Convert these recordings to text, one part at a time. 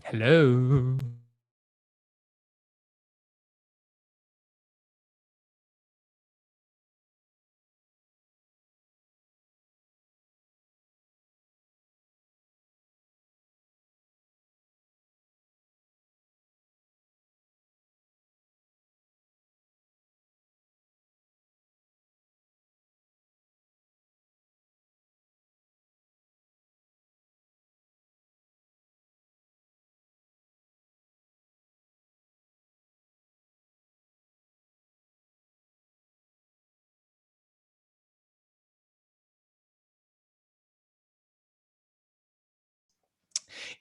Hello.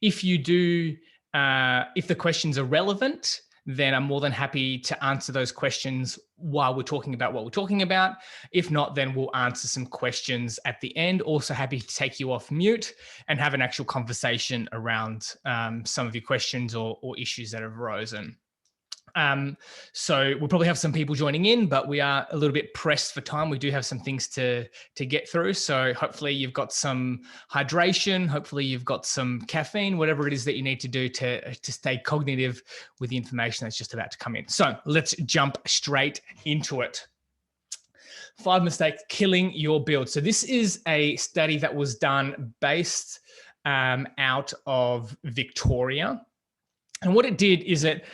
If you do, if the questions are relevant, then I'm more than happy to answer those questions while we're talking about what we're talking about. If not, then we'll answer some questions at the end. Also happy to take you off mute and have an actual conversation around some of your questions or issues that have arisen. So we'll probably have some people joining in, but we are a little bit pressed for time. We do have some things to get through. So hopefully you've got some hydration. Hopefully you've got some caffeine, whatever it is that you need to do to stay cognitive with the information that's just about to come in. So let's jump straight into it. 5 mistakes killing your build. So this is a study that was done based out of Victoria. And what it did is it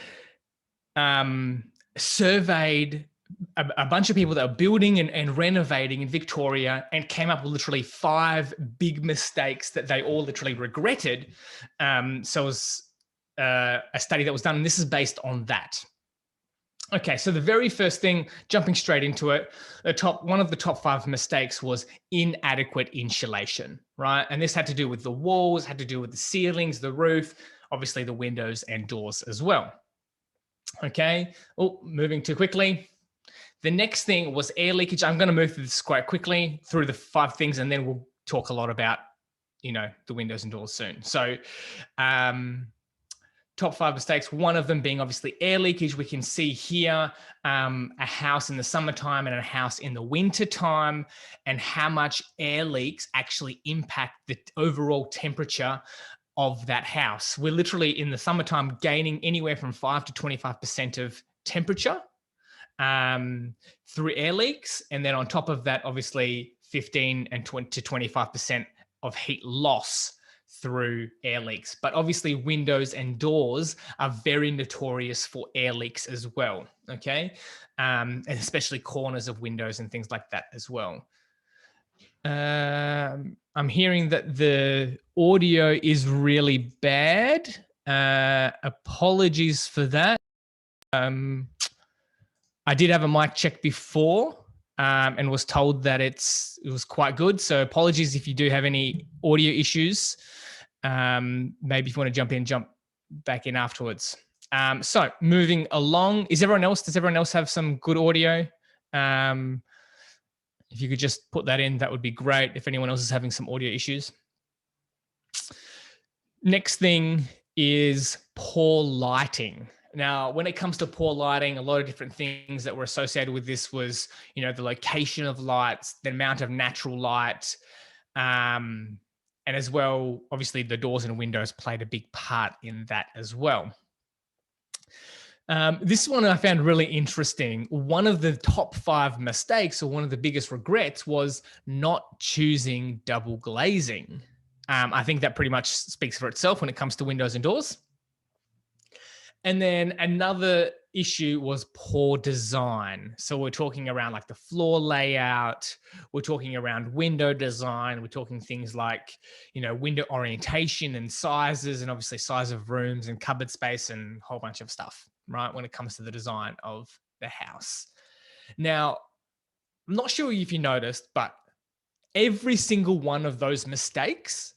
surveyed a bunch of people that are building and renovating in Victoria and came up with literally 5 big mistakes that they all literally regretted. So it was a study that was done, and this is based on that. Okay, so the very first thing, jumping straight into it, one of the top 5 mistakes was inadequate insulation, right? And this had to do with the walls, had to do with the ceilings, the roof, obviously the windows and doors as well. Okay, moving too quickly. The next thing was air leakage. I'm going to move through this quite quickly through the 5 things, and then we'll talk a lot about, the windows and doors soon. So top 5 mistakes, one of them being obviously air leakage. We can see here a house in the summertime and a house in the winter time, and how much air leaks actually impact the overall temperature of that house. We're literally in the summertime gaining anywhere from 5 to 25% of temperature through air leaks. And then on top of that, obviously 15 and 20 to 25% of heat loss through air leaks. But obviously windows and doors are very notorious for air leaks as well. Okay. And especially corners of windows and things like that as well. I'm hearing that the audio is really bad. Apologies for that. I did have a mic check before and was told that it was quite good. So apologies if you do have any audio issues. Maybe if you want to jump back in afterwards. So moving along, does everyone else have some good audio? If you could just put that in, that would be great. If anyone else is having some audio issues. Next thing is poor lighting. Now, when it comes to poor lighting, a lot of different things that were associated with this was, the location of lights, the amount of natural light, and as well, obviously the doors and windows played a big part in that as well. This one I found really interesting. One of the top 5 mistakes, or one of the biggest regrets, was not choosing double glazing. I think that pretty much speaks for itself when it comes to windows and doors. And then another issue was poor design. So we're talking around like the floor layout, we're talking around window design, we're talking things like, window orientation and sizes, and obviously size of rooms and cupboard space and a whole bunch of stuff, right? When it comes to the design of the house. Now, I'm not sure if you noticed, but every single one of those mistakes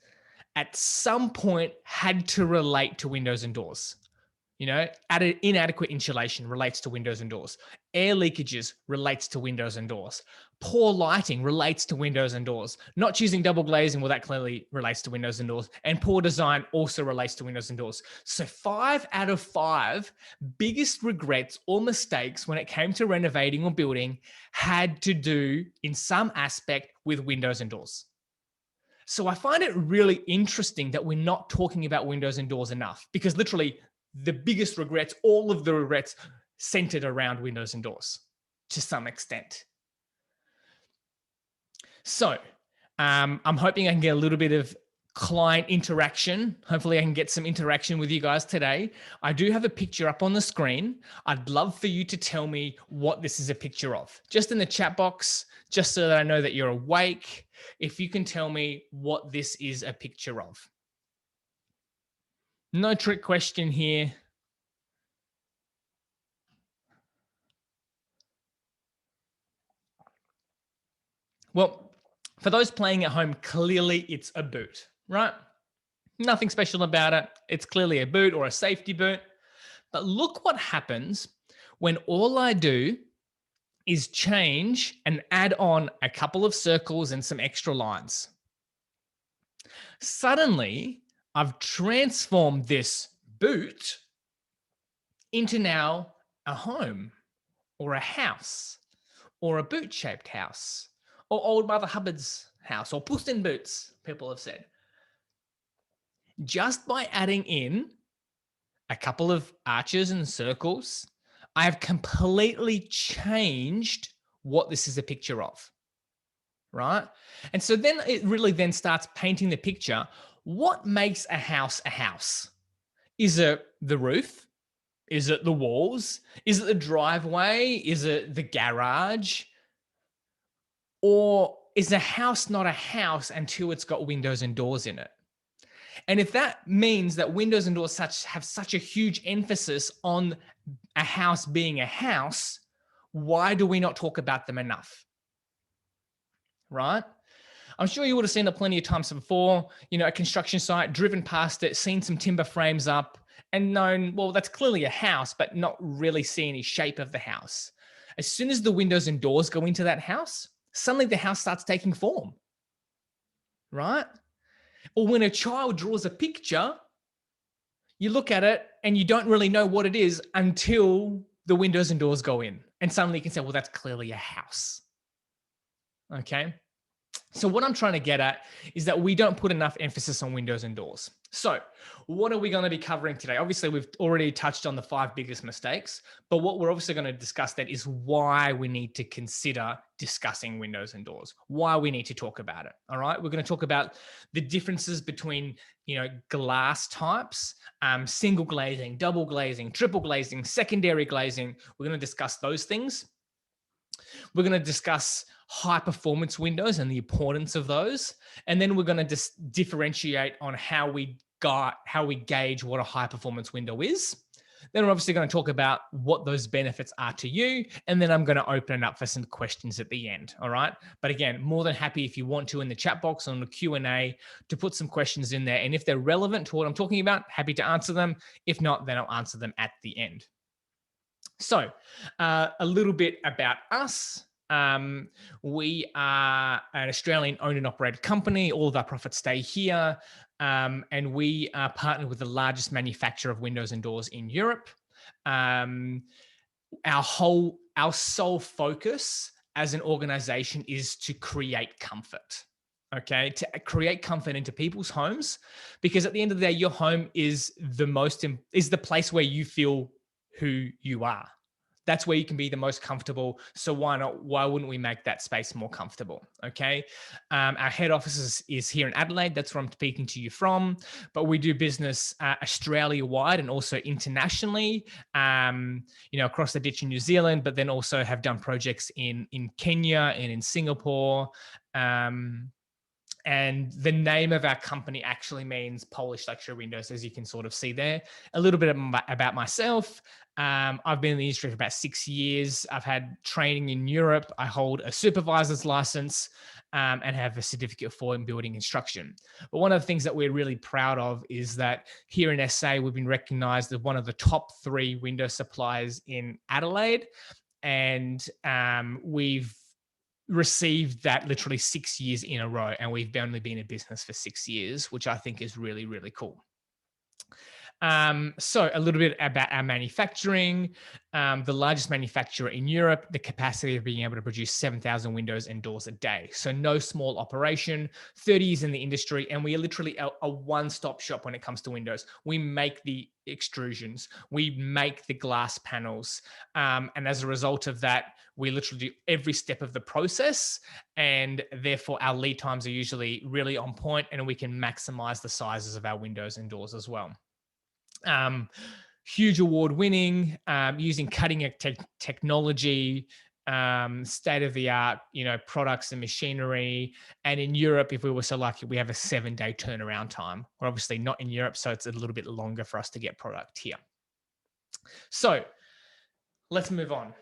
at some point had to relate to windows and doors. Inadequate insulation relates to windows and doors. Air leakages relates to windows and doors. Poor lighting relates to windows and doors. Not choosing double glazing, well, that clearly relates to windows and doors. And poor design also relates to windows and doors. So 5 out of 5 biggest regrets or mistakes when it came to renovating or building had to do in some aspect with windows and doors. So I find it really interesting that we're not talking about windows and doors enough, because literally the biggest regrets, all of the regrets centered around windows and doors to some extent. So I'm hoping I can get a little bit of client interaction. Hopefully I can get some interaction with you guys today. I do have a picture up on the screen. I'd love for you to tell me what this is a picture of, just in the chat box, just so that I know that you're awake. If you can tell me what this is a picture of. No trick question here. Well, for those playing at home, clearly it's a boot, right? Nothing special about it. It's clearly a boot or a safety boot. But look what happens when all I do is change and add on a couple of circles and some extra lines. Suddenly, I've transformed this boot into now a home or a house or a boot-shaped house or Old Mother Hubbard's house or Puss in Boots, people have said. Just by adding in a couple of arches and circles, I have completely changed what this is a picture of, right? And so then it really then starts painting the picture. What makes a house a house? Is it the roof? Is it the walls? Is it the driveway? Is it the garage? Or is a house not a house until it's got windows and doors in it? And if that means that windows and doors have such a huge emphasis on a house being a house, why do we not talk about them enough? Right? I'm sure you would have seen it plenty of times before, a construction site, driven past it, seen some timber frames up and known, well, that's clearly a house, but not really see any shape of the house. As soon as the windows and doors go into that house, suddenly the house starts taking form, right? Or when a child draws a picture, you look at it and you don't really know what it is until the windows and doors go in. And suddenly you can say, well, that's clearly a house. Okay. So what I'm trying to get at is that we don't put enough emphasis on windows and doors. So what are we going to be covering today? Obviously, we've already touched on the 5 biggest mistakes, but what we're obviously going to discuss that is why we need to consider discussing windows and doors, why we need to talk about it. All right. We're going to talk about the differences between, glass types, single glazing, double glazing, triple glazing, secondary glazing. We're going to discuss those things. We're going to discuss high performance windows and the importance of those. And then we're going to just differentiate on how we gauge what a high performance window is. Then we're obviously going to talk about what those benefits are to you. And then I'm going to open it up for some questions at the end. All right. But again, more than happy if you want to in the chat box on the Q&A to put some questions in there. And if they're relevant to what I'm talking about, happy to answer them. If not, then I'll answer them at the end. So a little bit about us. We are an Australian owned and operated company. All of our profits stay here. And we are partnered with the largest manufacturer of windows and doors in Europe. Our sole focus as an organization is to create comfort. Okay, to create comfort into people's homes, because at the end of the day, your home is the place where you feel who you are. That's where you can be the most comfortable. So why wouldn't we make that space more comfortable? Okay. Our head office is here in Adelaide. That's where I'm speaking to you from, but we do business Australia-wide and also internationally, across the ditch in New Zealand, but then also have done projects in Kenya and in Singapore. And the name of our company actually means polished luxury windows, as you can sort of see there. A little bit about myself. I've been in the industry for about 6 years. I've had training in Europe. I hold a supervisor's license and have a certificate for in building construction. But one of the things that we're really proud of is that here in SA, we've been recognized as one of the top 3 window suppliers in Adelaide. And we've received that literally 6 years in a row, and we've only been in business for 6 years, which I think is really, really cool. So a little bit about our manufacturing. The largest manufacturer in Europe, the capacity of being able to produce 7,000 windows and doors a day. So no small operation, 30 years in the industry, and we are literally a one-stop shop when it comes to windows. We make the extrusions, we make the glass panels, and as a result of that, we literally do every step of the process, and therefore our lead times are usually really on point, and we can maximize the sizes of our windows and doors as well. Huge award winning, using cutting edge technology, state of the art, products and machinery. And in Europe, if we were so lucky, we have a 7-day turnaround time. We're obviously not in Europe, so it's a little bit longer for us to get product here. So let's move on.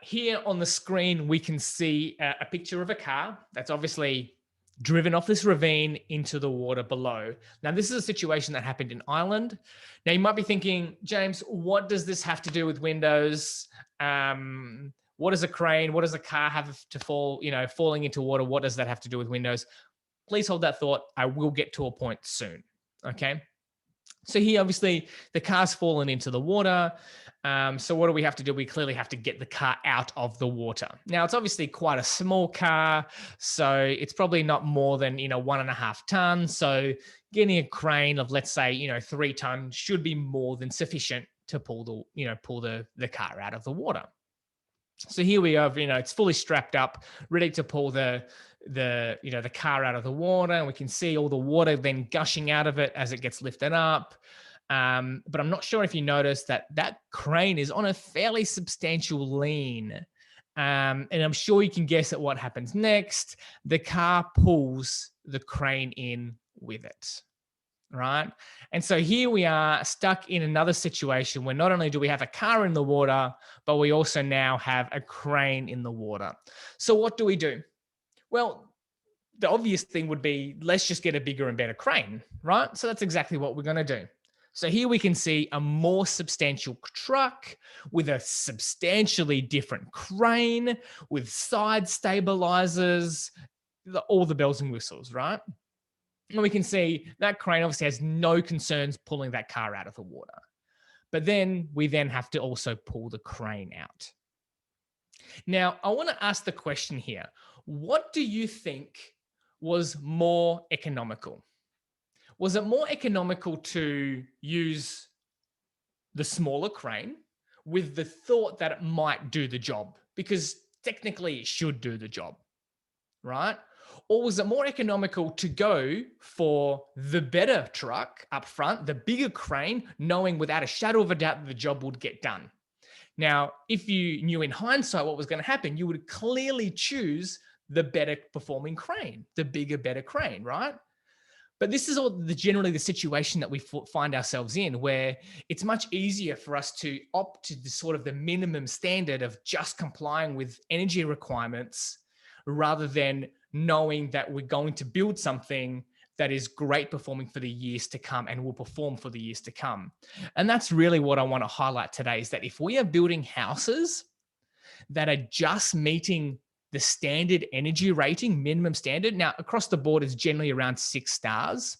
Here on the screen, we can see a picture of a car that's obviously driven off this ravine into the water below. Now, this is a situation that happened in Ireland. Now, you might be thinking, James, what does this have to do with windows? What is a crane? What does a car have to fall, falling into water? What does that have to do with windows? Please hold that thought. I will get to a point soon, okay? So here, obviously, the car's fallen into the water. So what do we have to do? We clearly have to get the car out of the water. Now, it's obviously quite a small car, so it's probably not more than 1.5 tons. So getting a crane of, let's say, 3 tons should be more than sufficient to pull the car out of the water. So here we have, it's fully strapped up, ready to pull the car out of the water, and we can see all the water then gushing out of it as it gets lifted up. But I'm not sure if you noticed that crane is on a fairly substantial lean. And I'm sure you can guess at what happens next. The car pulls the crane in with it, right? And so here we are stuck in another situation where not only do we have a car in the water, but we also now have a crane in the water. So what do we do? Well, the obvious thing would be, let's just get a bigger and better crane, right? So that's exactly what we're going to do. So here we can see a more substantial truck with a substantially different crane, with side stabilizers, all the bells and whistles, right? And we can see that crane obviously has no concerns pulling that car out of the water. But then we have to also pull the crane out. Now, I want to ask the question here. What do you think was more economical? Was it more economical to use the smaller crane with the thought that it might do the job? Because technically it should do the job, right? Or was it more economical to go for the better truck up front, the bigger crane, knowing without a shadow of a doubt that the job would get done? Now, if you knew in hindsight what was going to happen, you would clearly choose the better performing crane, the bigger, better crane, right? But this is generally the situation that we find ourselves in, where it's much easier for us to opt to the minimum standard of just complying with energy requirements, rather than knowing that we're going to build something that is great performing for the years to come and will perform for the years to come. And that's really what I want to highlight today, is that if we are building houses that are just meeting the standard energy rating, minimum standard. Now, across the board is generally around 6 stars,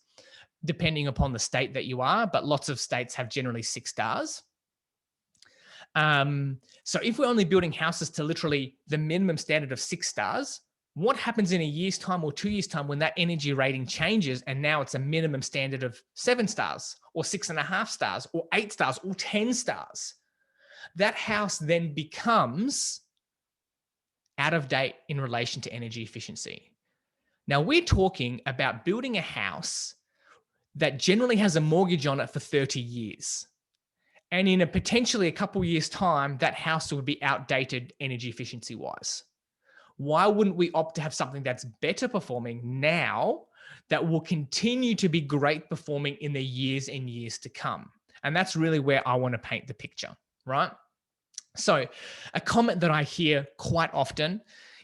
depending upon the state that you are, but lots of states have generally 6 stars. So if we're only building houses to literally the minimum standard of 6 stars, what happens in a year's time or 2 years' time when that energy rating changes and now it's a minimum standard of 7 stars or 6.5 stars or 8 stars or 10 stars? That house then becomes out of date in relation to energy efficiency. Now, we're talking about building a house that generally has a mortgage on it for 30 years. And in potentially a couple of years' time, that house would be outdated energy efficiency wise. Why wouldn't we opt to have something that's better performing now that will continue to be great performing in the years and years to come? And that's really where I want to paint the picture, right? So a comment that I hear quite often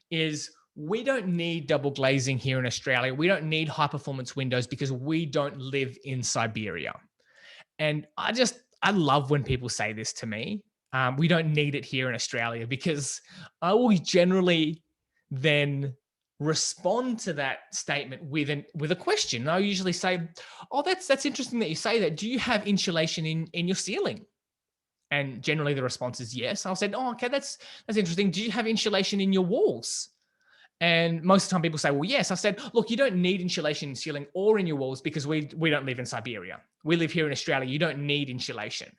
is, we don't need double glazing here in Australia. We don't need high performance windows because we don't live in Siberia. And I love when people say this to me. We don't need it here in Australia, because I will generally then respond to that statement with a question. And I usually say, oh, that's interesting that you say that. Do you have insulation in your ceiling? And generally the response is yes. I'll say, oh, okay, that's interesting. Do you have insulation in your walls? And most of the time people say, well, yes. I said, look, you don't need insulation in ceiling or in your walls because we don't live in Siberia. We live here in Australia. You don't need insulation.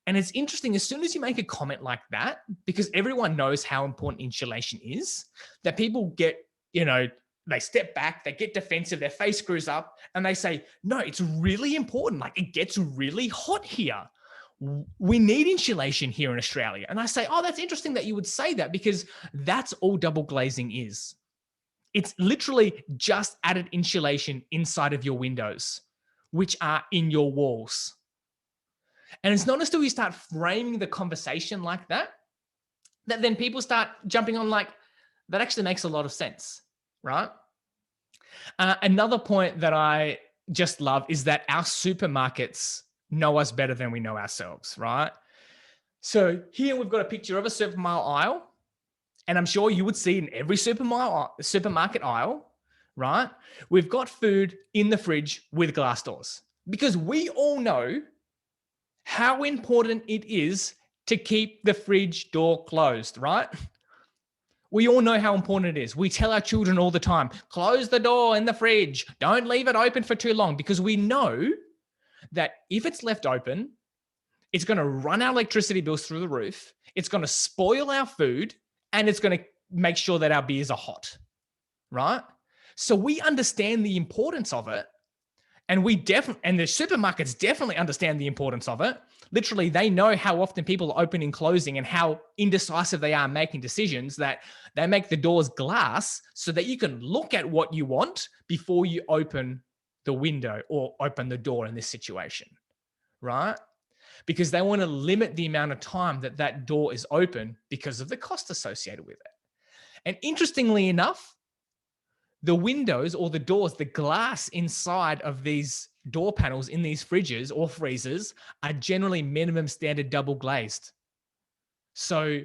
And it's interesting, as soon as you make a comment like that, because everyone knows how important insulation is, that people get, they step back, they get defensive, their face screws up, and they say, no, it's really important. Like, it gets really hot here. We need insulation here in Australia. And I say, oh, that's interesting that you would say that, because that's all double glazing is. It's literally just added insulation inside of your windows, which are in your walls. And it's not until you start framing the conversation like that, that then people start jumping on like, that actually makes a lot of sense, right? Another point that I just love is that our supermarkets know us better than we know ourselves, right? So here we've got a picture of a supermarket aisle, and I'm sure you would see in every supermarket aisle, right? We've got food in the fridge with glass doors, because we all know how important it is to keep the fridge door closed, right? We all know how important it is. We tell our children all the time, close the door in the fridge. Don't leave it open for too long, because we know that if it's left open, it's going to run our electricity bills through the roof. It's going to spoil our food, and it's going to make sure that our beers are hot, right? So we understand the importance of it. And the supermarkets definitely understand the importance of it. Literally, they know how often people are opening and closing and how indecisive they are making decisions, that they make the doors glass so that you can look at what you want before you open the window or open the door in this situation, right? Because they want to limit the amount of time that door is open because of the cost associated with it. And interestingly enough, the windows or the doors, the glass inside of these door panels in these fridges or freezers are generally minimum standard double glazed. So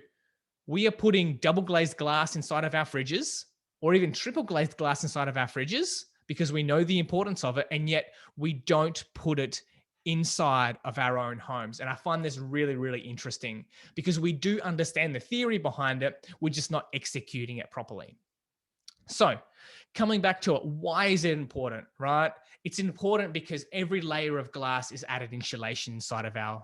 we are putting double glazed glass inside of our fridges, or even triple glazed glass inside of our fridges, because we know the importance of it, and yet we don't put it inside of our own homes. And I find this really, really interesting, because we do understand the theory behind it. We're just not executing it properly. So coming back to it, why is it important, right? It's important because every layer of glass is added insulation inside of our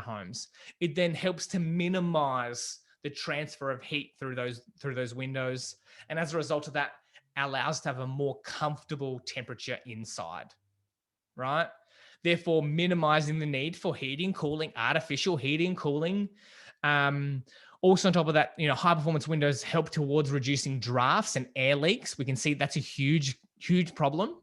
homes. It then helps to minimize the transfer of heat through those windows. And as a result of that, allows us to have a more comfortable temperature inside, right? Therefore, minimizing the need for heating, cooling, artificial heating, cooling. Also on top of that, high performance windows help towards reducing drafts and air leaks. We can see that's a huge, huge problem.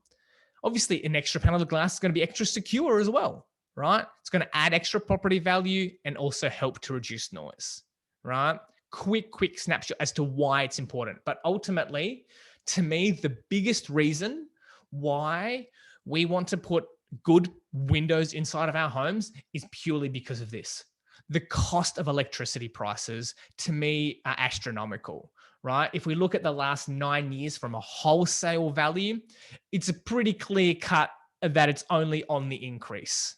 Obviously, an extra panel of glass is going to be extra secure as well, right? It's going to add extra property value and also help to reduce noise, right? Quick snapshot as to why it's important. But ultimately, to me, the biggest reason why we want to put good windows inside of our homes is purely because of this. The cost of electricity prices, to me, are astronomical, right? If we look at the last 9 years from a wholesale value, it's a pretty clear cut that it's only on the increase,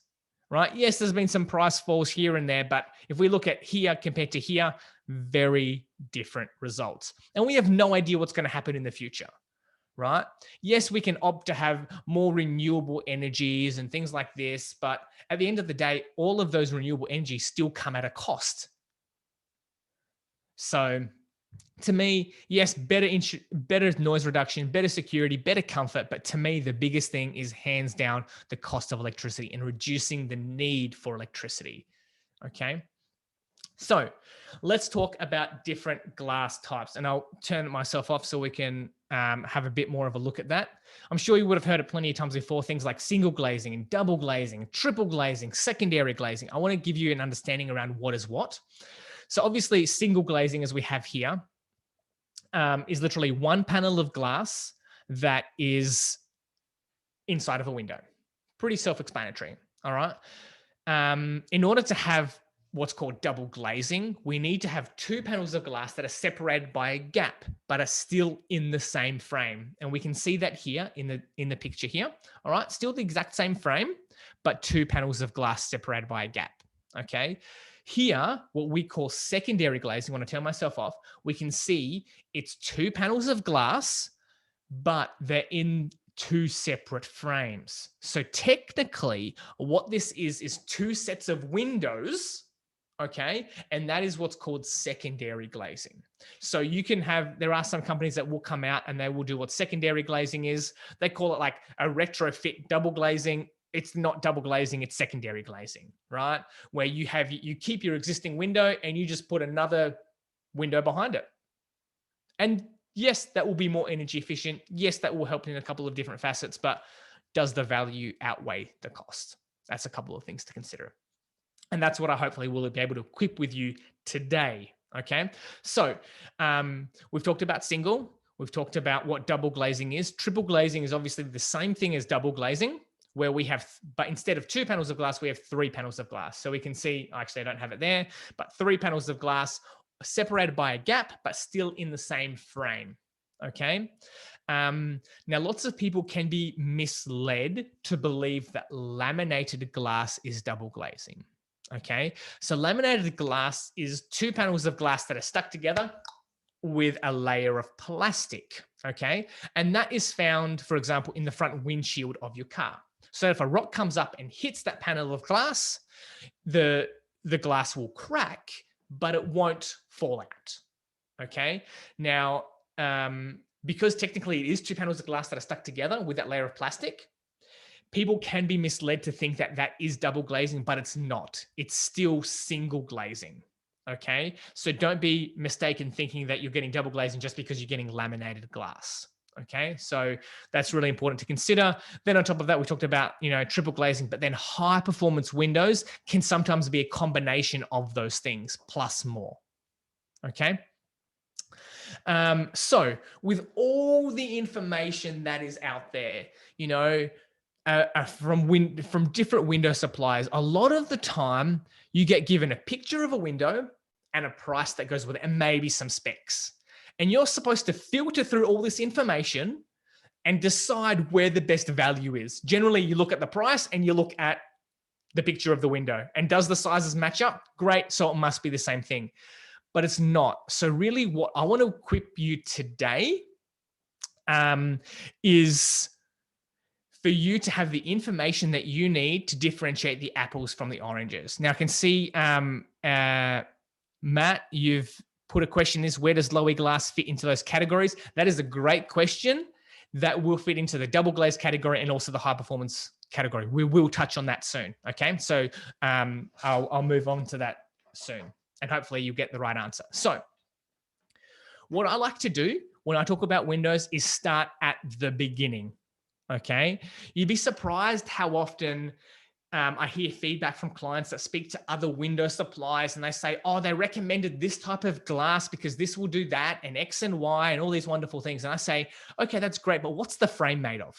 right? Yes, there's been some price falls here and there, but if we look at here compared to here, very different results. And we have no idea what's going to happen in the future, right? Yes, we can opt to have more renewable energies and things like this, but at the end of the day, all of those renewable energies still come at a cost. So to me, yes, better noise reduction, better security, better comfort, but to me, the biggest thing is hands down the cost of electricity and reducing the need for electricity, okay? So let's talk about different glass types, and I'll turn myself off so we can have a bit more of a look at that. I'm sure you would have heard it plenty of times before, things like single glazing and double glazing, triple glazing, secondary glazing. I want to give you an understanding around what is what. So obviously single glazing, as we have here, is literally one panel of glass that is inside of a window. Pretty self-explanatory, all right? In order to have what's called double glazing, we need to have two panels of glass that are separated by a gap, but are still in the same frame. And we can see that here in the picture here. All right, still the exact same frame, but two panels of glass separated by a gap. Okay. Here, what we call secondary glazing, when I turn myself off, we can see it's two panels of glass, but they're in two separate frames. So technically, what this is two sets of windows, okay? And that is what's called secondary glazing. So you can have, there are some companies that will come out and they will do what secondary glazing is. They call it like a retrofit double glazing. It's not double glazing, it's secondary glazing, right? Where you keep your existing window and you just put another window behind it. And yes, that will be more energy efficient. Yes, that will help in a couple of different facets, but does the value outweigh the cost? That's a couple of things to consider. And that's what I hopefully will be able to equip with you today. Okay. So we've talked about single. We've talked about what double glazing is. Triple glazing is obviously the same thing as double glazing, where we have, but instead of two panels of glass, we have three panels of glass. So we can see, actually, I don't have it there, but three panels of glass separated by a gap, but still in the same frame. Okay. Now, lots of people can be misled to believe that laminated glass is double glazing. Okay. So laminated glass is two panels of glass that are stuck together with a layer of plastic. Okay. And that is found, for example, in the front windshield of your car. So if a rock comes up and hits that panel of glass, the glass will crack, but it won't fall out. Okay. Now, because technically it is two panels of glass that are stuck together with that layer of plastic, people can be misled to think that that is double glazing, but it's not. It's still single glazing. Okay. So don't be mistaken thinking that you're getting double glazing just because you're getting laminated glass. Okay. So that's really important to consider. Then on top of that, we talked about, triple glazing, but then high performance windows can sometimes be a combination of those things plus more. Okay. So with all the information that is out there, from different window suppliers, a lot of the time you get given a picture of a window and a price that goes with it and maybe some specs. And you're supposed to filter through all this information and decide where the best value is. Generally, you look at the price and you look at the picture of the window. And does the sizes match up? Great. So it must be the same thing. But it's not. So really what I want to equip you today is for you to have the information that you need to differentiate the apples from the oranges. Now I can see, Matt, you've put a question is, where does Loewy glass fit into those categories? That is a great question that will fit into the double glaze category and also the high performance category. We will touch on that soon. Okay. So I'll move on to that soon and hopefully you get the right answer. So what I like to do when I talk about windows is start at the beginning. Okay. You'd be surprised how often I hear feedback from clients that speak to other window suppliers and they say, oh, they recommended this type of glass because this will do that and X and Y and all these wonderful things. And I say, okay, that's great, but what's the frame made of?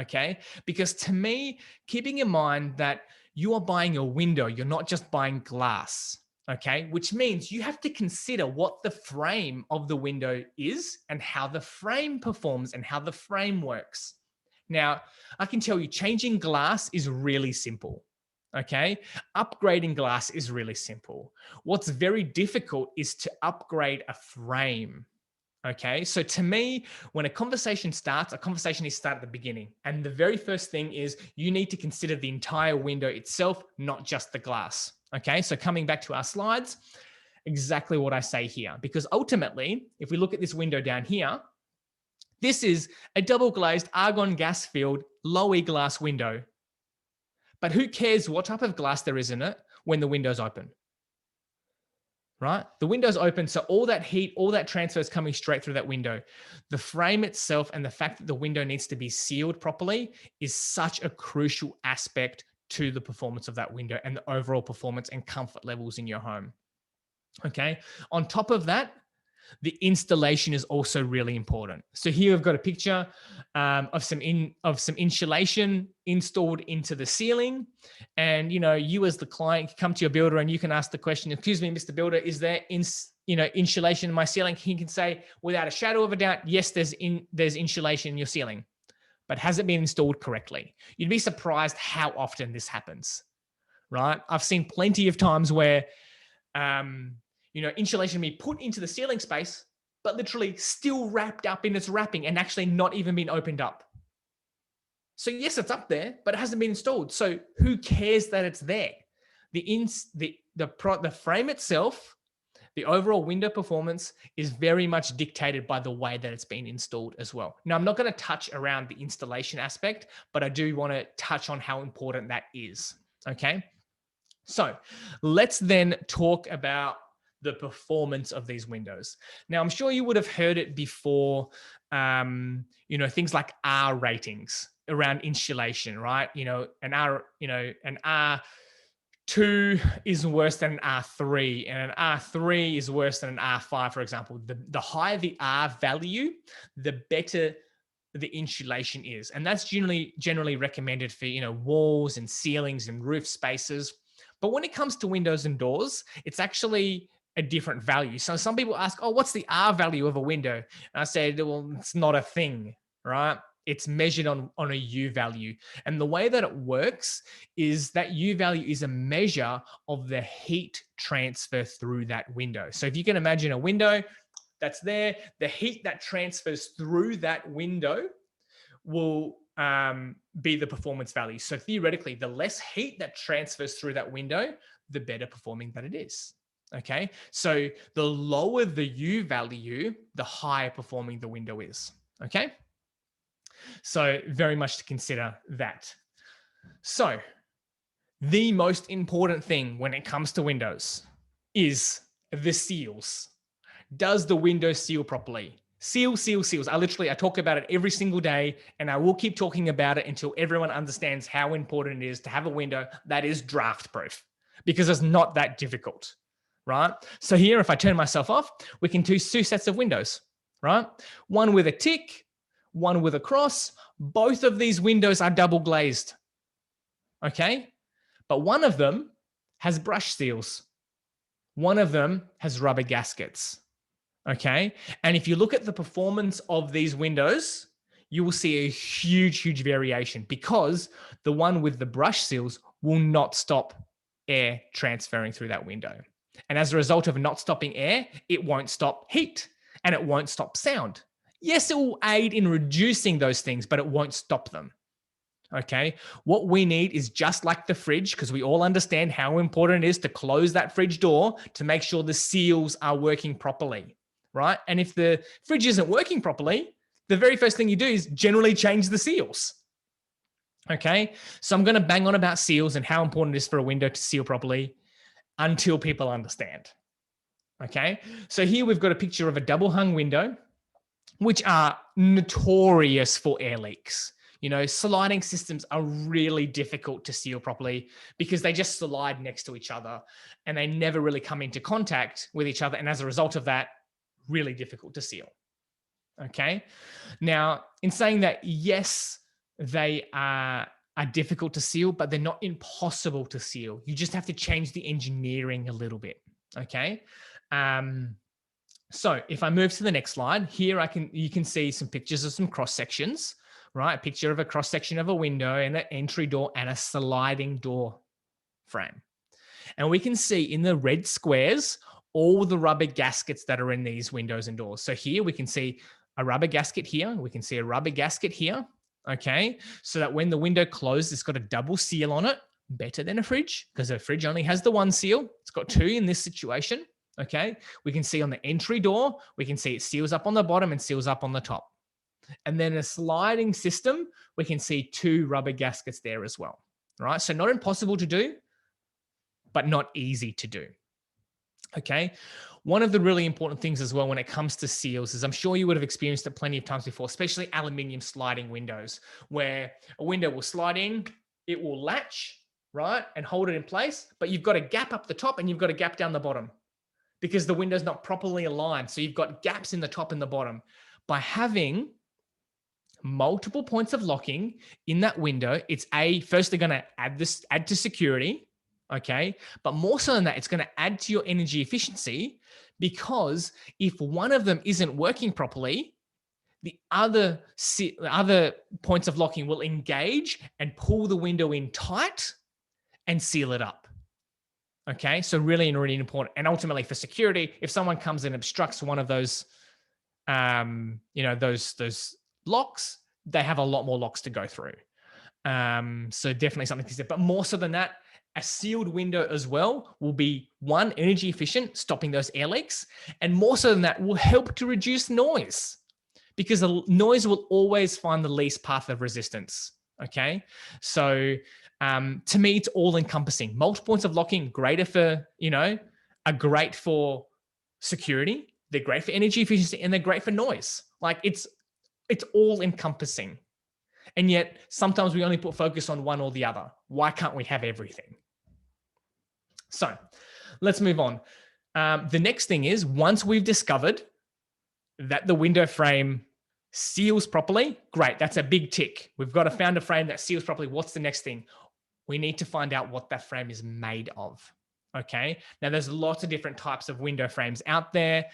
Okay. Because to me, keeping in mind that you are buying a window, you're not just buying glass. Okay. Which means you have to consider what the frame of the window is and how the frame performs and how the frame works. Now, I can tell you changing glass is really simple. Okay. Upgrading glass is really simple. What's very difficult is to upgrade a frame. Okay. So to me, when a conversation starts, a conversation is started at the beginning. And the very first thing is you need to consider the entire window itself, not just the glass. Okay. So coming back to our slides, exactly what I say here, because ultimately, if we look at this window down here, this is a double glazed argon gas filled Loewy glass window. But who cares what type of glass there is in it when the window's open? Right? The window's open, so all that heat, all that transfer is coming straight through that window. The frame itself and the fact that the window needs to be sealed properly is such a crucial aspect to the performance of that window and the overall performance and comfort levels in your home. Okay. On top of that, the installation is also really important. So here I've got a picture of some insulation installed into the ceiling, and you as the client come to your builder and you can ask the question, "Excuse me, Mr. Builder, is there insulation in my ceiling?" He can say without a shadow of a doubt, "Yes, there's insulation in your ceiling, but has it been installed correctly?" You'd be surprised how often this happens, right? I've seen plenty of times where insulation be put into the ceiling space, but literally still wrapped up in its wrapping and actually not even been opened up. So yes, it's up there, but it hasn't been installed. So who cares that it's there? The frame itself, the overall window performance is very much dictated by the way that it's been installed as well. Now, I'm not going to touch around the installation aspect, but I do want to touch on how important that is. Okay. So let's then talk about the performance of these windows. Now, I'm sure you would have heard it before, things like R ratings around insulation, right? An R2 is worse than an R3, and an R3 is worse than an R5, for example. The higher the R value, the better the insulation is. And that's generally recommended for, walls and ceilings and roof spaces. But when it comes to windows and doors, it's actually a different value. So some people ask, "Oh, what's the R value of a window?" And I said, "Well, it's not a thing, right? It's measured on a U value." And the way that it works is that U value is a measure of the heat transfer through that window. So if you can imagine a window that's there, the heat that transfers through that window will be the performance value. So theoretically, the less heat that transfers through that window, the better performing that it is. Okay, so the lower the U value, the higher performing the window is. Okay, so very much to consider that. So the most important thing when it comes to windows is the seals. Does the window seal properly? Seals. I talk about it every single day, and I will keep talking about it until everyone understands how important it is to have a window that is draft proof, because it's not that difficult, right? So here, if I turn myself off, we can do two sets of windows, right? One with a tick, one with a cross. Both of these windows are double glazed, okay? But one of them has brush seals. One of them has rubber gaskets. Okay. And if you look at the performance of these windows, you will see a huge variation, because the one with the brush seals will not stop air transferring through that window. And as a result of not stopping air, it won't stop heat and it won't stop sound. Yes, it will aid in reducing those things, but it won't stop them. Okay. What we need is just like the fridge, because we all understand how important it is to close that fridge door to make sure the seals are working properly. Right? And if the fridge isn't working properly, the very first thing you do is generally change the seals. Okay. So I'm going to bang on about seals and how important it is for a window to seal properly until people understand. Okay. So here we've got a picture of a double hung window, which are notorious for air leaks. Sliding systems are really difficult to seal properly because they just slide next to each other and they never really come into contact with each other. And as a result of that, really difficult to seal. Okay. Now, in saying that, yes, they are difficult to seal, but they're not impossible to seal. You just have to change the engineering a little bit. Okay. So if I move to the next slide here, you can see some pictures of some cross sections, right? A picture of a cross section of a window and an entry door and a sliding door frame. And we can see in the red squares all the rubber gaskets that are in these windows and doors. So here we can see a rubber gasket here. We can see a rubber gasket here. Okay. So that when the window closes, it's got a double seal on it, better than a fridge, because a fridge only has the one seal. It's got two in this situation. Okay. We can see on the entry door, we can see it seals up on the bottom and seals up on the top. And then a sliding system, we can see two rubber gaskets there as well. Right. So not impossible to do, but not easy to do. Okay. One of the really important things as well when it comes to seals is, I'm sure you would have experienced it plenty of times before, especially aluminium sliding windows, where a window will slide in, it will latch, right, and hold it in place, but you've got a gap up the top and you've got a gap down the bottom. because the window's not properly aligned. So you've got gaps in the top and the bottom. By having multiple points of locking in that window, it's firstly going to add to security, okay? But more so than that, it's going to add to your energy efficiency, because if one of them isn't working properly, the other points of locking will engage and pull the window in tight and seal it up. Okay, so really, really important. And ultimately for security, if someone comes and obstructs one of those, those locks, they have a lot more locks to go through. So definitely something to consider. But more so than that, a sealed window as well will be, one, energy efficient, stopping those air leaks, and more so than that, will help to reduce noise, because the noise will always find the least path of resistance. Okay, so to me, it's all encompassing. Multiple points of locking, greater for, are great for security. They're great for energy efficiency, and they're great for noise. Like it's all encompassing. And yet sometimes we only put focus on one or the other. Why can't we have everything? So let's move on. The next thing is, once we've discovered that the window frame seals properly, great, that's a big tick. We've got found a frame that seals properly. What's the next thing? We need to find out what that frame is made of. Okay, now there's lots of different types of window frames out there.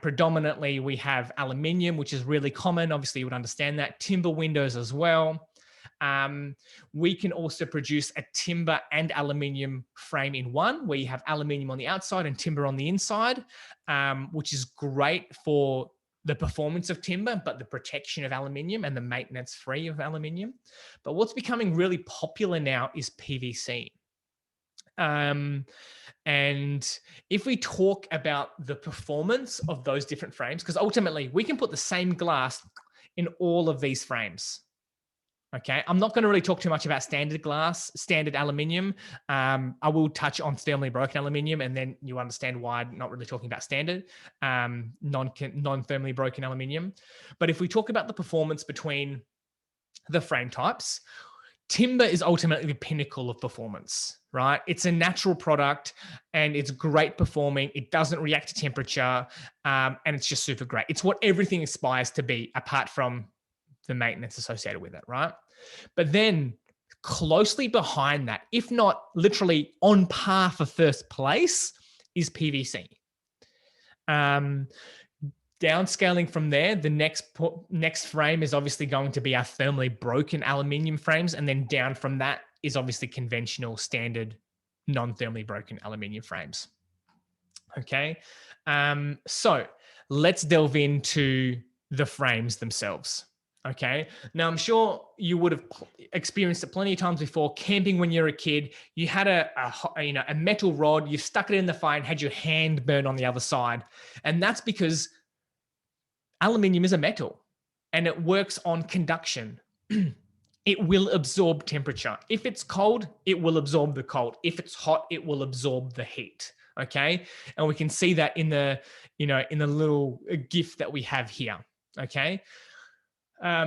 Predominantly, we have aluminium, which is really common. Obviously, you would understand that. Timber windows as well. We can also produce a timber and aluminium frame in one, where you have aluminium on the outside and timber on the inside, which is great for the performance of timber, but the protection of aluminium and the maintenance free of aluminium. But what's becoming really popular now is PVC. And if we talk about the performance of those different frames, because ultimately we can put the same glass in all of these frames. Okay, I'm not going to really talk too much about standard glass, standard aluminium. I will touch on thermally broken aluminium, and then you understand why I'm not really talking about standard non-thermally broken aluminium. But if we talk about the performance between the frame types, timber is ultimately the pinnacle of performance, right? It's a natural product and it's great performing. It doesn't react to temperature, and it's just super great. It's what everything aspires to be, apart from the maintenance associated with it, right? But then closely behind that, if not literally on par for first place, is PVC. Downscaling from there, the next frame is obviously going to be our thermally broken aluminium frames, and then down from that is obviously conventional, standard, non-thermally broken aluminium frames. Okay, so let's delve into the frames themselves. Okay, now I'm sure you would have experienced it plenty of times before. Camping when you're a kid, you had a metal rod, you stuck it in the fire and had your hand burn on the other side, and that's because aluminium is a metal and it works on conduction. It will absorb temperature. If it's cold, it will absorb the cold. If it's hot, it will absorb the heat. Okay, and we can see that in the little GIF that we have here. Okay.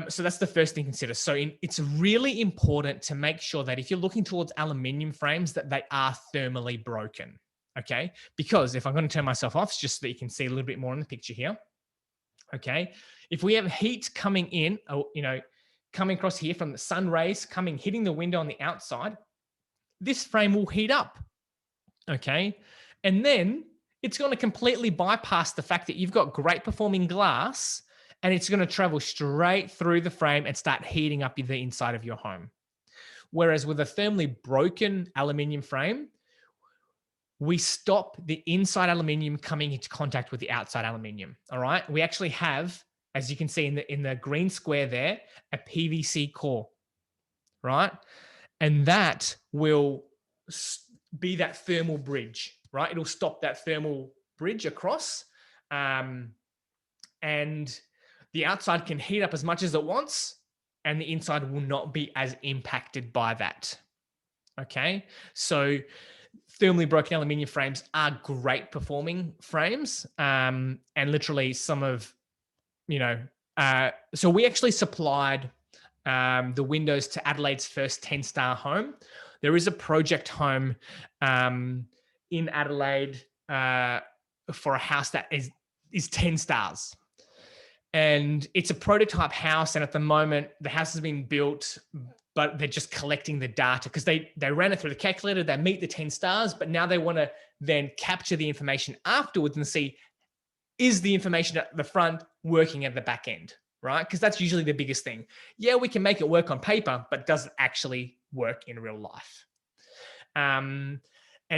So that's the first thing to consider. So it's really important to make sure that if you're looking towards aluminium frames, that they are thermally broken. Okay, because if I'm going to turn myself off, just so that you can see a little bit more in the picture here. Okay, if we have heat coming in, coming across here from the sun rays, hitting the window on the outside, this frame will heat up. Okay, and then it's going to completely bypass the fact that you've got great performing glass, and it's going to travel straight through the frame and start heating up the inside of your home. Whereas with a thermally broken aluminium frame, we stop the inside aluminium coming into contact with the outside aluminium. All right. We actually have, as you can see in the green square there, a PVC core, right? And that will be that thermal bridge, right? It'll stop that thermal bridge across, and the outside can heat up as much as it wants, and the inside will not be as impacted by that. Okay, so thermally broken aluminium frames are great performing frames, and literally some of, so we actually supplied the windows to Adelaide's first 10-star home. There is a project home in Adelaide for a house that is 10 stars. And it's a prototype house. And at the moment, the house has been built, but they're just collecting the data because they ran it through the calculator, they meet the 10 stars, but now they want to then capture the information afterwards and see, is the information at the front working at the back end, right? Because that's usually the biggest thing. Yeah, we can make it work on paper, but does it actually work in real life? And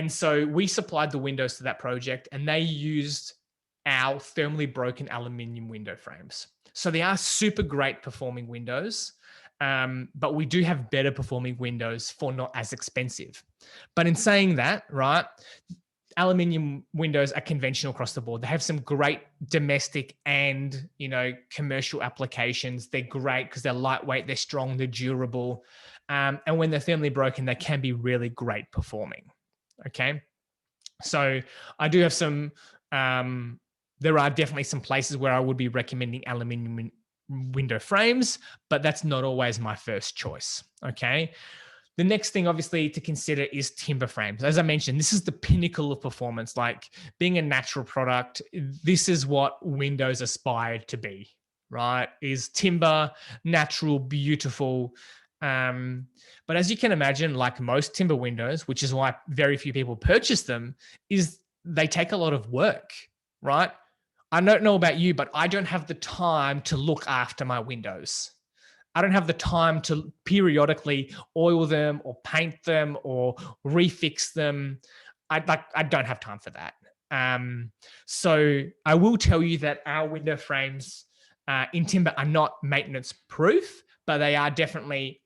so we supplied the windows to that project, and they used our thermally broken aluminium window frames. So they are super great performing windows, but we do have better performing windows for not as expensive. But in saying that, right, aluminium windows are conventional across the board. They have some great domestic and, commercial applications. They're great because they're lightweight, they're strong, they're durable. And when they're thermally broken, they can be really great performing. Okay. So I do have some, there are definitely some places where I would be recommending aluminium window frames, but that's not always my first choice. Okay. The next thing, obviously, to consider is timber frames. As I mentioned, this is the pinnacle of performance. Like being a natural product, this is what windows aspire to be, right? Is timber, natural, beautiful. But as you can imagine, like most timber windows, which is why very few people purchase them, is they take a lot of work, right? I don't know about you, but I don't have the time to look after my windows. I don't have the time to periodically oil them or paint them or refix them. I don't have time for that. So I will tell you that our window frames in timber are not maintenance proof, but they are definitely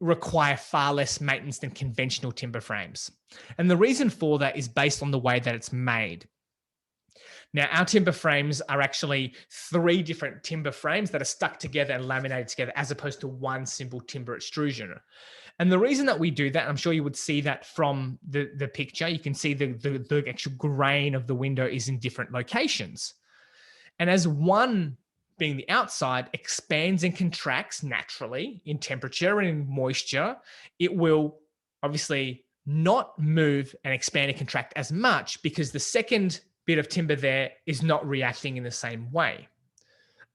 require far less maintenance than conventional timber frames. And the reason for that is based on the way that it's made. Now, our timber frames are actually 3 different timber frames that are stuck together and laminated together, as opposed to one simple timber extrusion. And the reason that we do that, I'm sure you would see that from the picture, you can see the actual grain of the window is in different locations. And as one, being the outside, expands and contracts naturally in temperature and in moisture, it will obviously not move and expand and contract as much because the second bit of timber there is not reacting in the same way.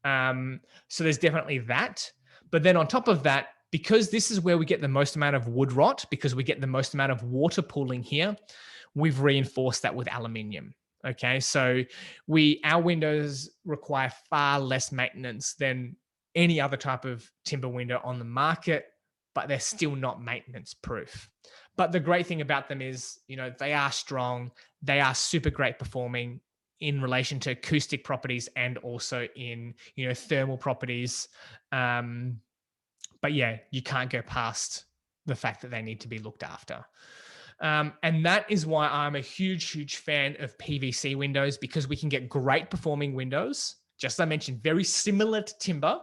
So there's definitely that. But then on top of that, because this is where we get the most amount of wood rot, because we get the most amount of water pooling here, we've reinforced that with aluminium. Okay, so our windows require far less maintenance than any other type of timber window on the market, but they're still not maintenance proof. But the great thing about them is, they are strong. They are super great performing in relation to acoustic properties and also in, thermal properties. But yeah, you can't go past the fact that they need to be looked after. And that is why I'm a huge, huge fan of PVC windows, because we can get great performing windows, just as I mentioned, very similar to timber,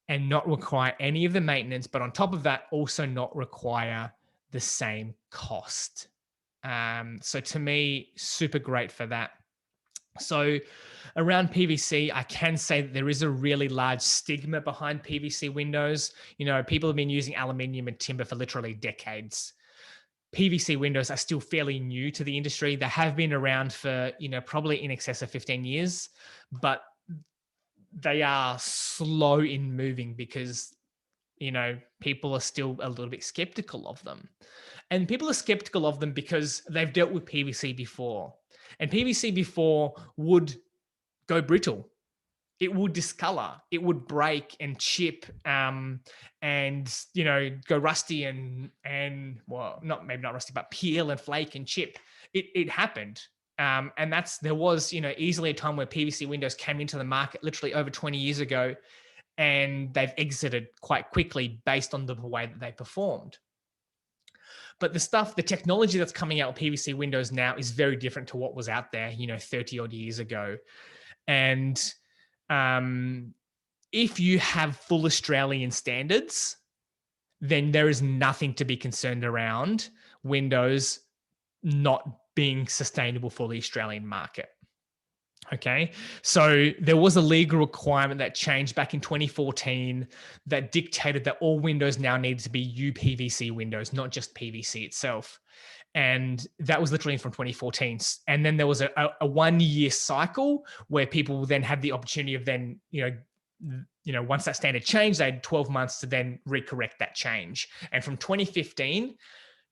and not require any of the maintenance, but on top of that, also not require the same cost. So to me, super great for that. So around PVC, I can say that there is a really large stigma behind PVC windows. People have been using aluminium and timber for literally decades. PVC windows are still fairly new to the industry. They have been around for, probably in excess of 15 years, but they are slow in moving because, people are still a little bit skeptical of them. And people are skeptical of them because they've dealt with PVC before. And PVC before would go brittle. It would discolor. It would break and chip, and go rusty and well, maybe not rusty, but peel and flake and chip. It happened. And there was, easily a time where PVC windows came into the market literally over 20 years ago, and they've exited quite quickly based on the way that they performed. But the technology that's coming out with PVC windows now is very different to what was out there, 30 odd years ago. And if you have full Australian standards, then there is nothing to be concerned around windows not being sustainable for the Australian market. Okay, so there was a legal requirement that changed back in 2014 that dictated that all windows now needed to be UPVC windows, not just PVC itself. And that was literally from 2014. And then there was a 1 year cycle where people then had the opportunity of then, once that standard changed, they had 12 months to then recorrect that change. And from 2015,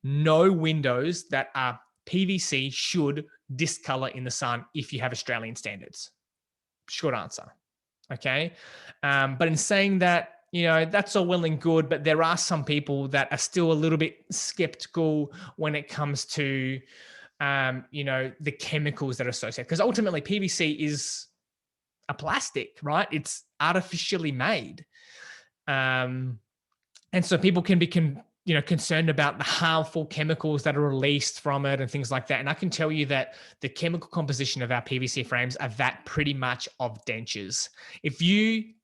no windows that are PVC should discolor in the sun if you have Australian standards. Short answer. Okay. But in saying that, that's all well and good, but there are some people that are still a little bit skeptical when it comes to, the chemicals that are associated. Because ultimately PVC is a plastic, right? It's artificially made. And so people can be, concerned about the harmful chemicals that are released from it and things like that. And I can tell you that the chemical composition of our PVC frames are that pretty much of dentures. If you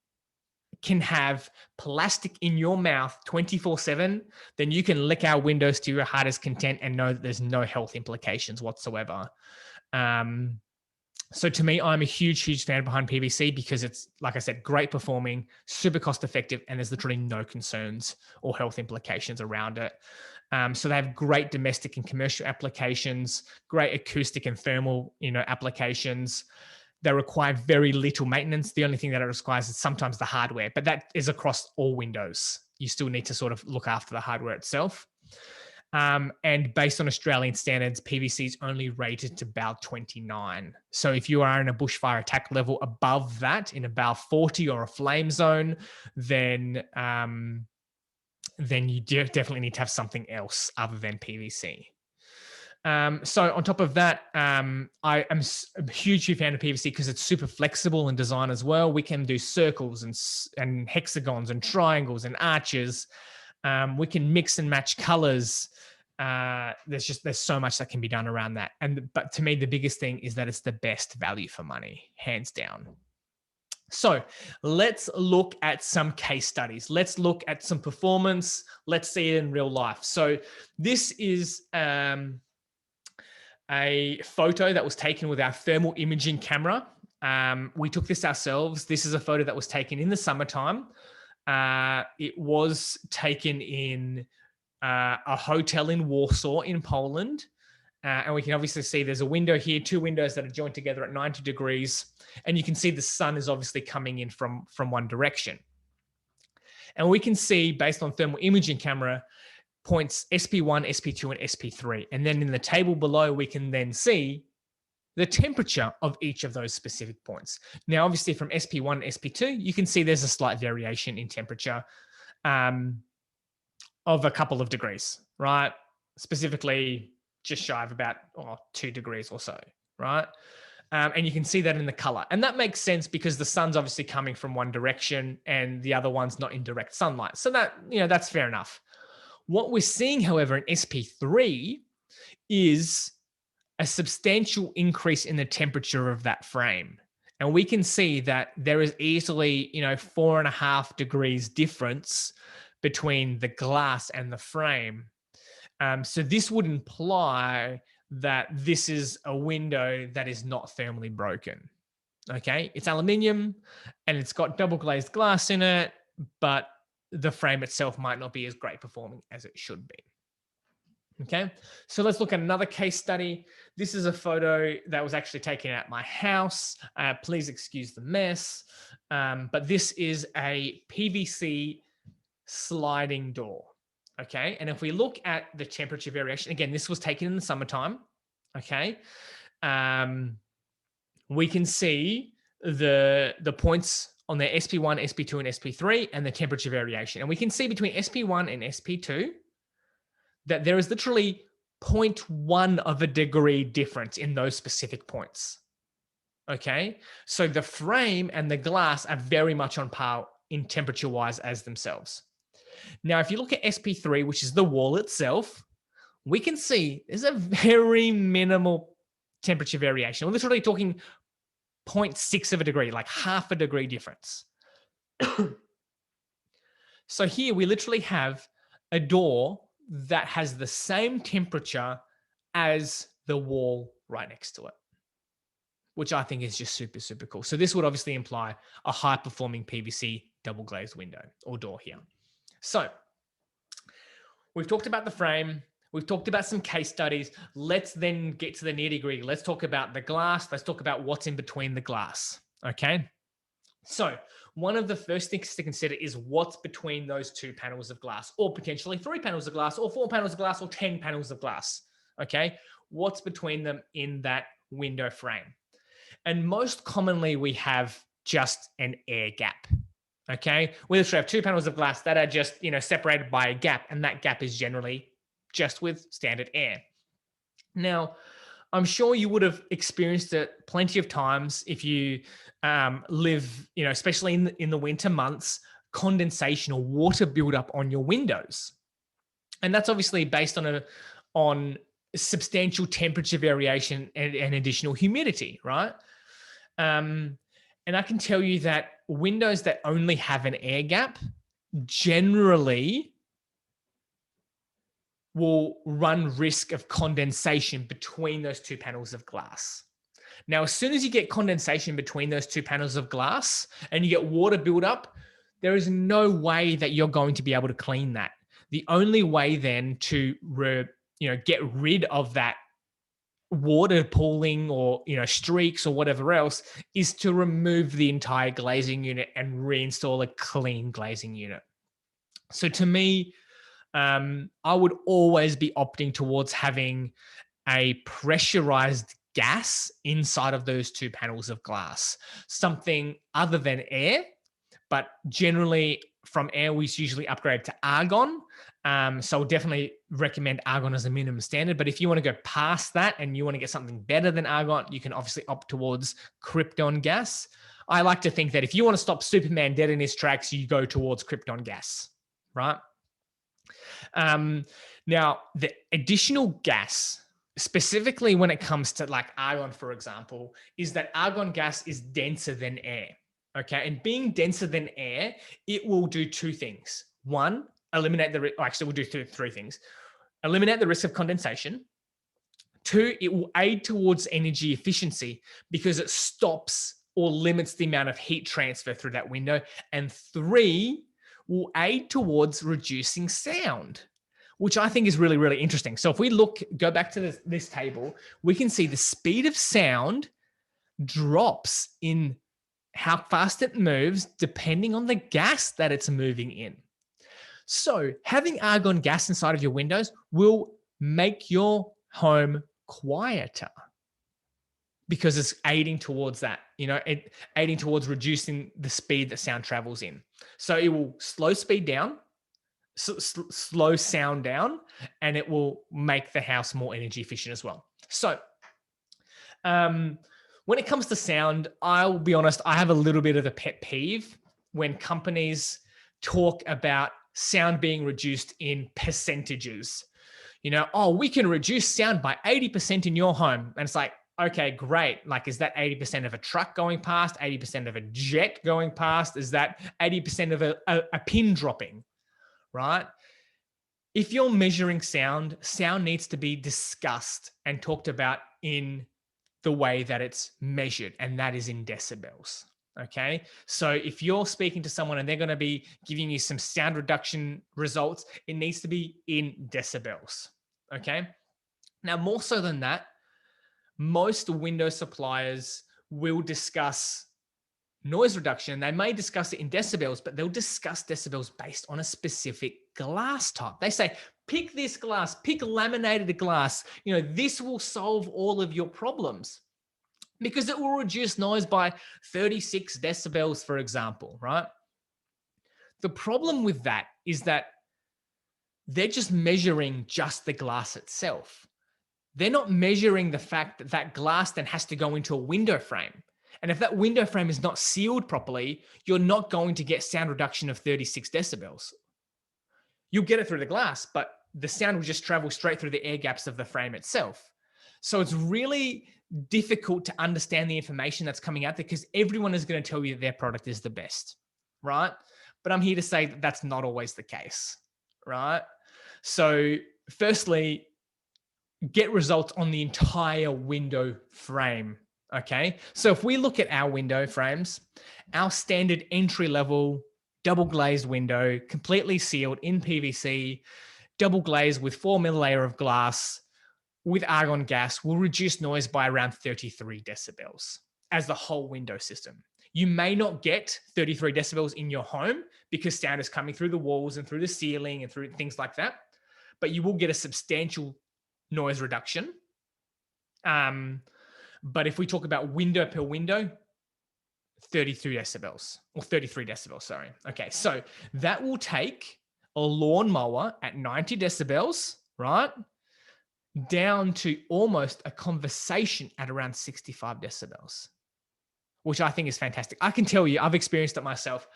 can have plastic in your mouth 24/7, then you can lick our windows to your heart's content and know that there's no health implications whatsoever. So to me, I'm a huge fan behind PVC because it's, like I said, great performing, super cost effective, and there's literally no concerns or health implications around it. So they have great domestic and commercial applications, great acoustic and thermal, applications. They require very little maintenance. The only thing that it requires is sometimes the hardware, but that is across all windows. You still need to sort of look after the hardware itself. And based on Australian standards, PVC is only rated to BAL 29. So if you are in a bushfire attack level above that, in a BAL 40 or a flame zone, then you definitely need to have something else other than PVC. So on top of that, I am a huge fan of PVC because it's super flexible in design as well. We can do circles and hexagons and triangles and arches. We can mix and match colors. There's so much that can be done around that. But to me, the biggest thing is that it's the best value for money, hands down. So let's look at some case studies. Let's look at some performance. Let's see it in real life. So this is a photo that was taken with our thermal imaging camera. We took this ourselves. This is a photo that was taken in the summertime. It was taken in a hotel in Warsaw in Poland. And we can obviously see there's a window here, two windows that are joined together at 90 degrees. And you can see the sun is obviously coming in from one direction. And we can see, based on thermal imaging camera, points SP1, SP2, and SP3. And then in the table below, we can then see the temperature of each of those specific points. Now, obviously from SP1 and SP2, you can see there's a slight variation in temperature of a couple of degrees, right? Specifically just shy of about 2 degrees or so, right? And you can see that in the color. And that makes sense because the sun's obviously coming from one direction and the other one's not in direct sunlight. So that, that's fair enough. What we're seeing, however, in SP3 is a substantial increase in the temperature of that frame. And we can see that there is easily, 4.5 degrees difference between the glass and the frame. So this would imply that this is a window that is not thermally broken. Okay, it's aluminium and it's got double glazed glass in it, but the frame itself might not be as great performing as it should be. Okay, so let's look at another case study. This is a photo that was actually taken at my house. Please excuse the mess, but this is a PVC sliding door. Okay, and if we look at the temperature variation, again, this was taken in the summertime. Okay, we can see the points on the SP1, SP2, and SP3 and the temperature variation. And we can see between SP1 and SP2 that there is literally 0.1 of a degree difference in those specific points. Okay, so the frame and the glass are very much on par in temperature-wise as themselves. Now, if you look at SP3, which is the wall itself, we can see there's a very minimal temperature variation. We're literally talking 0.6 of a degree, like half a degree difference. So here we literally have a door that has the same temperature as the wall right next to it, which I think is just super, super cool. So this would obviously imply a high performing PVC double glazed window or door here. So we've talked about the frame. We've talked about some case studies. Let's then get to the nitty-gritty. Let's talk about the glass. Let's talk about what's in between the glass. Okay. So one of the first things to consider is what's between those 2 panels of glass, or potentially 3 panels of glass, or 4 panels of glass, or 10 panels of glass. Okay. What's between them in that window frame? And most commonly, we have just an air gap. Okay. We literally have 2 panels of glass that are just, separated by a gap. And that gap is generally just with standard air. Now, I'm sure you would have experienced it plenty of times if you live, especially in the winter months, condensation or water buildup on your windows. And that's obviously based on substantial temperature variation and additional humidity, right? And I can tell you that windows that only have an air gap generally will run risk of condensation between those 2 panels of glass. Now, as soon as you get condensation between those 2 panels of glass and you get water buildup, there is no way that you're going to be able to clean that. The only way then to get rid of that water pooling or streaks or whatever else is to remove the entire glazing unit and reinstall a clean glazing unit. So to me, I would always be opting towards having a pressurized gas inside of those 2 panels of glass, something other than air, but generally from air, we usually upgrade to argon. So I'll definitely recommend argon as a minimum standard. But if you want to go past that and you want to get something better than argon, you can obviously opt towards krypton gas. I like to think that if you want to stop Superman dead in his tracks, you go towards krypton gas, right? Now, the additional gas, specifically when it comes to like argon, for example, is that argon gas is denser than air. Okay. And being denser than air, it will do 2 things. One, eliminate we'll do 3 things. Eliminate the risk of condensation. 2, it will aid towards energy efficiency because it stops or limits the amount of heat transfer through that window. And 3, will aid towards reducing sound, which I think is really, really interesting. So if we go back to this table, we can see the speed of sound drops in how fast it moves depending on the gas that it's moving in. So having argon gas inside of your windows will make your home quieter because it's aiding towards that, aiding towards reducing the speed that sound travels in. So it will slow speed down, slow sound down, and it will make the house more energy efficient as well. So when it comes to sound, I'll be honest, I have a little bit of a pet peeve when companies talk about sound being reduced in percentages. We can reduce sound by 80% in your home. And it's like, okay, great. Like, is that 80% of a truck going past, 80% of a jet going past? Is that 80% of a pin dropping, right? If you're measuring sound needs to be discussed and talked about in the way that it's measured, and that is in decibels. Okay. So if you're speaking to someone and they're going to be giving you some sound reduction results, it needs to be in decibels. Okay. Now, more so than that, most window suppliers will discuss noise reduction. They may discuss it in decibels, but they'll discuss decibels based on a specific glass type. They say, pick this glass, pick laminated glass. This will solve all of your problems because it will reduce noise by 36 decibels, for example, right? The problem with that is that they're just measuring just the glass itself. They're not measuring the fact that that glass then has to go into a window frame. And if that window frame is not sealed properly, you're not going to get sound reduction of 36 decibels. You'll get it through the glass, but the sound will just travel straight through the air gaps of the frame itself. So it's really difficult to understand the information that's coming out there because everyone is going to tell you their product is the best, right? But I'm here to say that that's not always the case, right? So firstly, get results on the entire window frame. Okay. So if we look at our window frames, our standard entry level double glazed window, completely sealed in PVC, double glaze with 4mm layer of glass with argon gas will reduce noise by around 33 decibels as the whole window system. You may not get 33 decibels in your home because sound is coming through the walls and through the ceiling and through things like that, but you will get a substantial noise reduction. But if we talk about window per window, 32 decibels or 33 decibels, sorry. Okay, so that will take a lawnmower at 90 decibels, right, down to almost a conversation at around 65 decibels, which I think is fantastic. I can tell you, I've experienced it myself.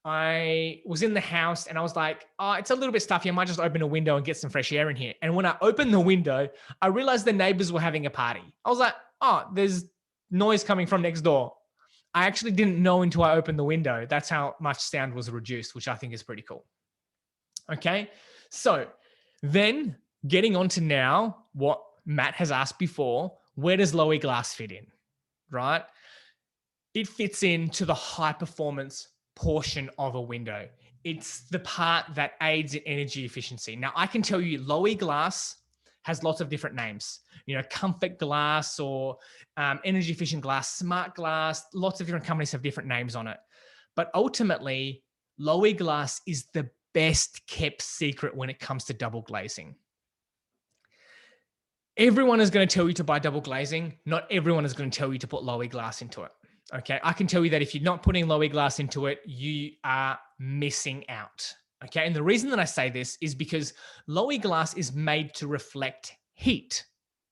I was in the house and I was like, oh, it's a little bit stuffy. I might just open a window and get some fresh air in here. And when I opened the window, I realized the neighbors were having a party. I was like, oh, there's noise coming from next door. I actually didn't know until I opened the window. That's how much sound was reduced, which I think is pretty cool. Okay, so then getting on to now what Matt has asked before, where does Loewy glass fit in, right? It fits into the high performance portion of a window. It's the part that aids in energy efficiency. Now, I can tell you Loewy glass has lots of different names, comfort glass or energy efficient glass, smart glass, lots of different companies have different names on it. But ultimately, Loewy glass is the best kept secret when it comes to double glazing. Everyone is going to tell you to buy double glazing. Not everyone is going to tell you to put Loewy glass into it. Okay, I can tell you that if you're not putting Loewy glass into it, you are missing out. Okay, and the reason that I say this is because Loewy glass is made to reflect heat.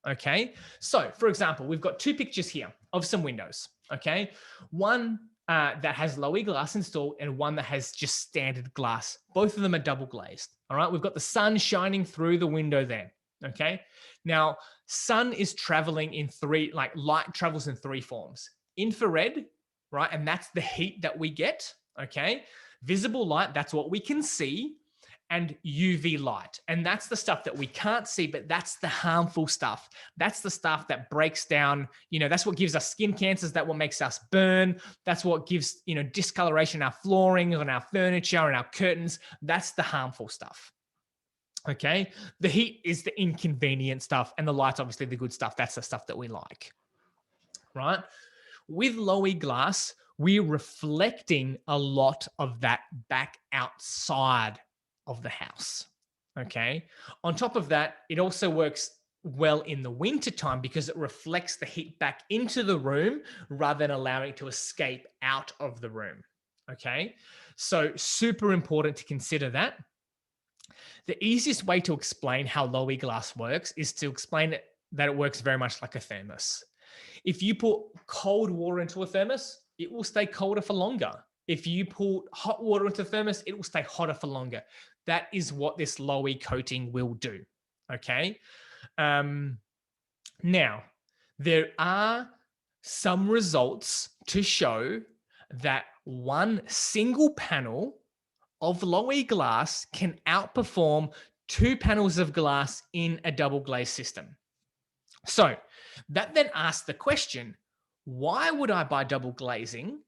Okay, so for example, we've got two pictures here of some windows. Okay, one that has Loewy glass installed and one that has just standard glass. Both of them are double glazed. All right, we've got the sun shining through the window there. Okay, now sun is traveling in light travels in three forms. Infrared, right? And that's the heat that we get, okay? Visible light, that's what we can see, and UV light. And that's the stuff that we can't see, but that's the harmful stuff. That's the stuff that breaks down, that's what gives us skin cancers, that's what makes us burn, that's what gives, discoloration in our flooring, on our furniture, and our curtains. That's the harmful stuff. Okay? The heat is the inconvenient stuff, and the light's obviously the good stuff. That's the stuff that we like, right? With Loewy glass, we're reflecting a lot of that back outside of the house, okay? On top of that, it also works well in the winter time because it reflects the heat back into the room rather than allowing it to escape out of the room, okay? So super important to consider that. The easiest way to explain how Loewy glass works is to explain that it works very much like a thermos. If you put cold water into a thermos, it will stay colder for longer. If you put hot water into a thermos, it will stay hotter for longer. That is what this Loewy coating will do, okay? Now, there are some results to show that one single panel of Loewy glass can outperform two panels of glass in a double glaze system. So that then asks the question, why would I buy double glazing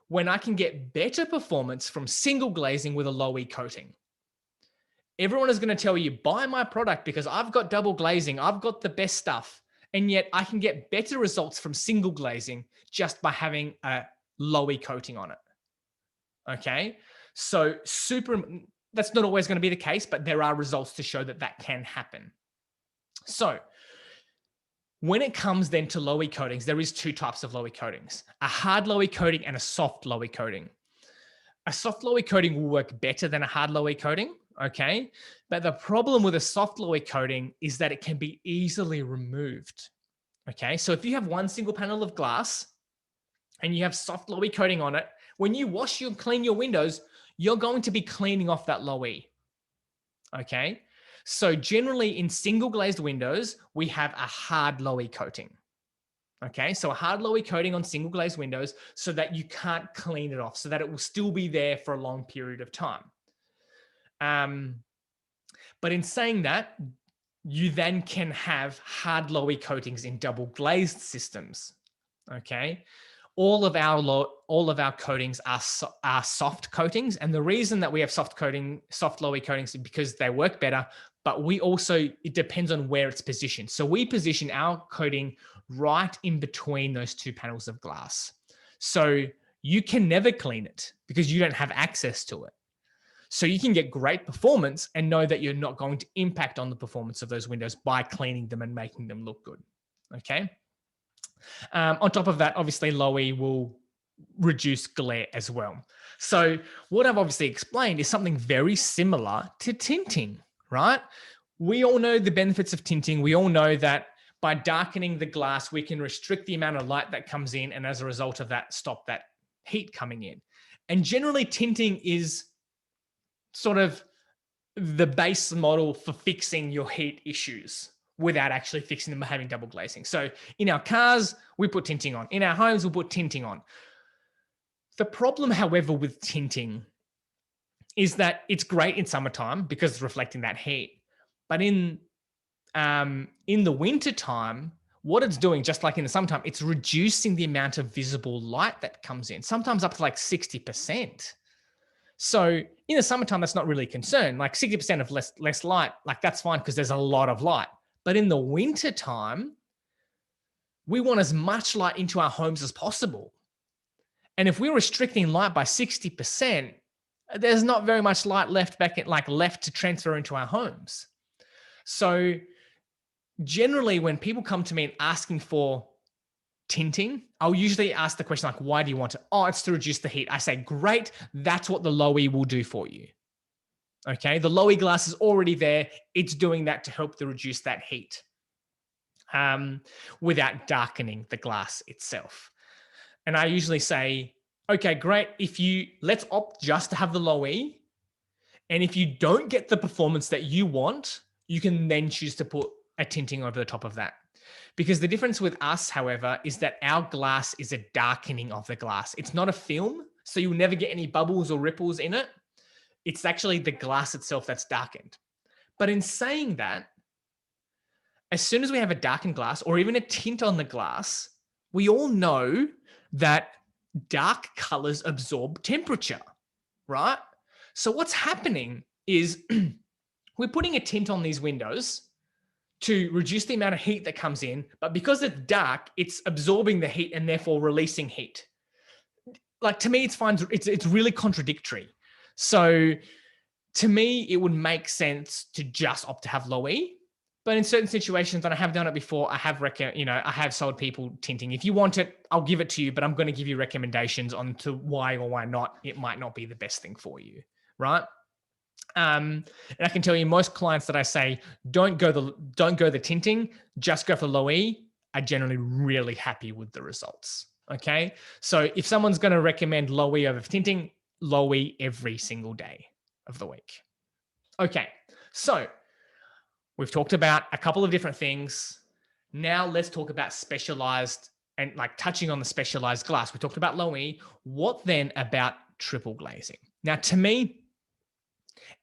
when I can get better performance from single glazing with a Loewy coating? Everyone is going to tell you, buy my product because I've got double glazing, I've got the best stuff, and yet I can get better results from single glazing just by having a Loewy coating on it. Okay, so that's not always going to be the case, but there are results to show that that can happen. So when it comes then to Loewy coatings, there is two types of Loewy coatings, a hard Loewy coating and a soft Loewy coating. A soft Loewy coating will work better than a hard Loewy coating, okay? But the problem with a soft Loewy coating is that it can be easily removed, okay? So if you have one single panel of glass and you have soft Loewy coating on it, when you wash and clean your windows, you're going to be cleaning off that Loewy, okay? So generally in single glazed windows, we have a hard Loewy coating. Okay, so a hard Loewy coating on single glazed windows so that you can't clean it off, so that it will still be there for a long period of time. But in saying that, you then can have hard Loewy coatings in double glazed systems. Okay, all of our coatings are soft coatings. And the reason that we have soft Loewy coatings is because they work better, but it depends on where it's positioned. So we position our coating right in between those two panels of glass. So you can never clean it because you don't have access to it. So you can get great performance and know that you're not going to impact on the performance of those windows by cleaning them and making them look good. Okay. On top of that, obviously Loewy will reduce glare as well. So what I've obviously explained is something very similar to tinting, right? We all know the benefits of tinting. We all know that by darkening the glass, we can restrict the amount of light that comes in, and as a result of that, stop that heat coming in. And generally tinting is sort of the base model for fixing your heat issues without actually fixing them by having double glazing. So in our cars, we put tinting on. In our homes, we'll put tinting on. The problem, however, with tinting is that it's great in summertime because it's reflecting that heat. But in the winter time, what it's doing, just like in the summertime, it's reducing the amount of visible light that comes in, sometimes up to like 60%. So in the summertime, that's not really a concern. Like 60% of less light, like that's fine because there's a lot of light. But in the winter time, we want as much light into our homes as possible. And if we're restricting light by 60%, there's not very much light left to transfer into our homes. So generally, when people come to me and asking for tinting, I'll usually ask the question like, why do you want it? Oh, it's to reduce the heat. I say, great, that's what the Loewy will do for you. Okay, the Loewy glass is already there. It's doing that to help to reduce that heat without darkening the glass itself. And I usually say, okay, great. Let's opt just to have the Loewy. And if you don't get the performance that you want, you can then choose to put a tinting over the top of that. Because the difference with us, however, is that our glass is a darkening of the glass. It's not a film, so you'll never get any bubbles or ripples in it. It's actually the glass itself that's darkened. But in saying that, as soon as we have a darkened glass or even a tint on the glass, we all know that dark colors absorb temperature, right? So what's happening is we're putting a tint on these windows to reduce the amount of heat that comes in, but because it's dark, it's absorbing the heat and therefore releasing heat. Like, to me, it's really contradictory. So to me, it would make sense to just opt to have Loewy. But in certain situations, and I have done it before, I have sold people tinting. If you want it, I'll give it to you, but I'm going to give you recommendations on to why or why not it might not be the best thing for you, right? And I can tell you, most clients that I say don't go the tinting, just go for Loewy, are generally really happy with the results. Okay, so if someone's going to recommend Loewy over tinting, Loewy every single day of the week. Okay, so we've talked about a couple of different things. Now let's talk about specialized and like touching on the specialized glass. We talked about Loewy. What then about triple glazing? Now, to me,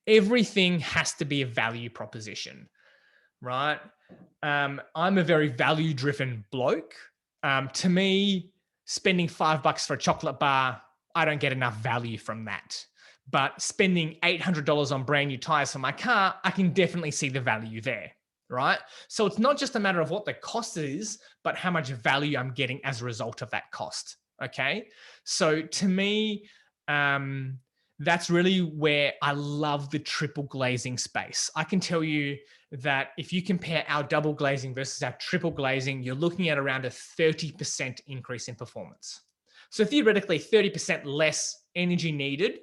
everything has to be a value proposition, right? I'm a very value-driven bloke. To me, spending $5 for a chocolate bar, I don't get enough value from that. But spending $800 on brand new tires for my car, I can definitely see the value there, right? So it's not just a matter of what the cost is, but how much value I'm getting as a result of that cost, okay? So to me, that's really where I love the triple glazing space. I can tell you that if you compare our double glazing versus our triple glazing, you're looking at around a 30% increase in performance. So theoretically, 30% less energy needed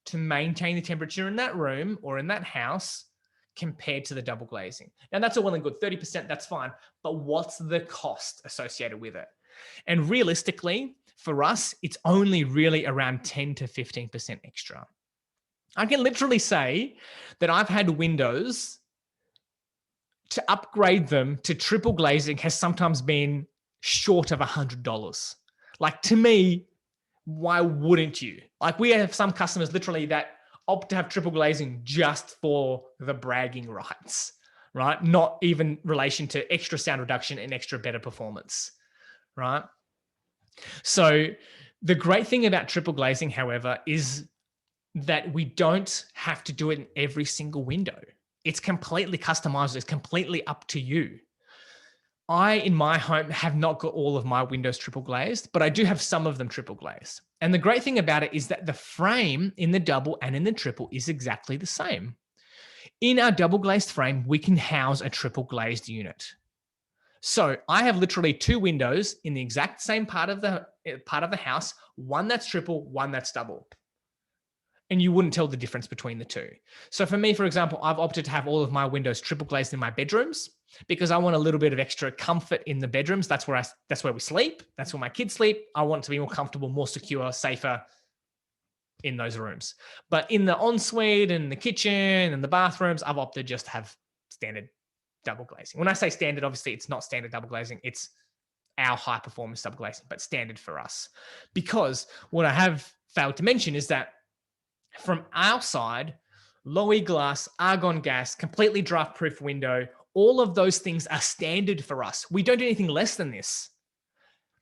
to maintain the temperature in that room or in that house compared to the double glazing. Now that's all well and good, 30%, that's fine. But what's the cost associated with it? And realistically, for us, it's only really around 10 to 15% extra. I can literally say that I've had windows to upgrade them to triple glazing has sometimes been short of $100. Like, to me, why wouldn't you? Like, we have some customers literally that opt to have triple glazing just for the bragging rights, right? Not even relation to extra sound reduction and extra better performance, right? So the great thing about triple glazing, however, is that we don't have to do it in every single window. It's completely customized. It's completely up to you. I, in my home, have not got all of my windows triple glazed, but I do have some of them triple glazed. And the great thing about it is that the frame in the double and in the triple is exactly the same. In our double glazed frame, we can house a triple glazed unit. So I have literally two windows in the exact same part of the house, one that's triple, one that's double. And you wouldn't tell the difference between the two. So for me, for example, I've opted to have all of my windows triple glazed in my bedrooms because I want a little bit of extra comfort in the bedrooms. That's where we sleep. That's where my kids sleep. I want it to be more comfortable, more secure, safer in those rooms. But in the ensuite and the kitchen and the bathrooms, I've opted just to have standard double glazing. When I say standard, obviously it's not standard double glazing. It's our high performance double glazing, but standard for us. Because what I have failed to mention is that from our side, Loewy glass, argon gas, completely draft proof window, all of those things are standard for us. We don't do anything less than this.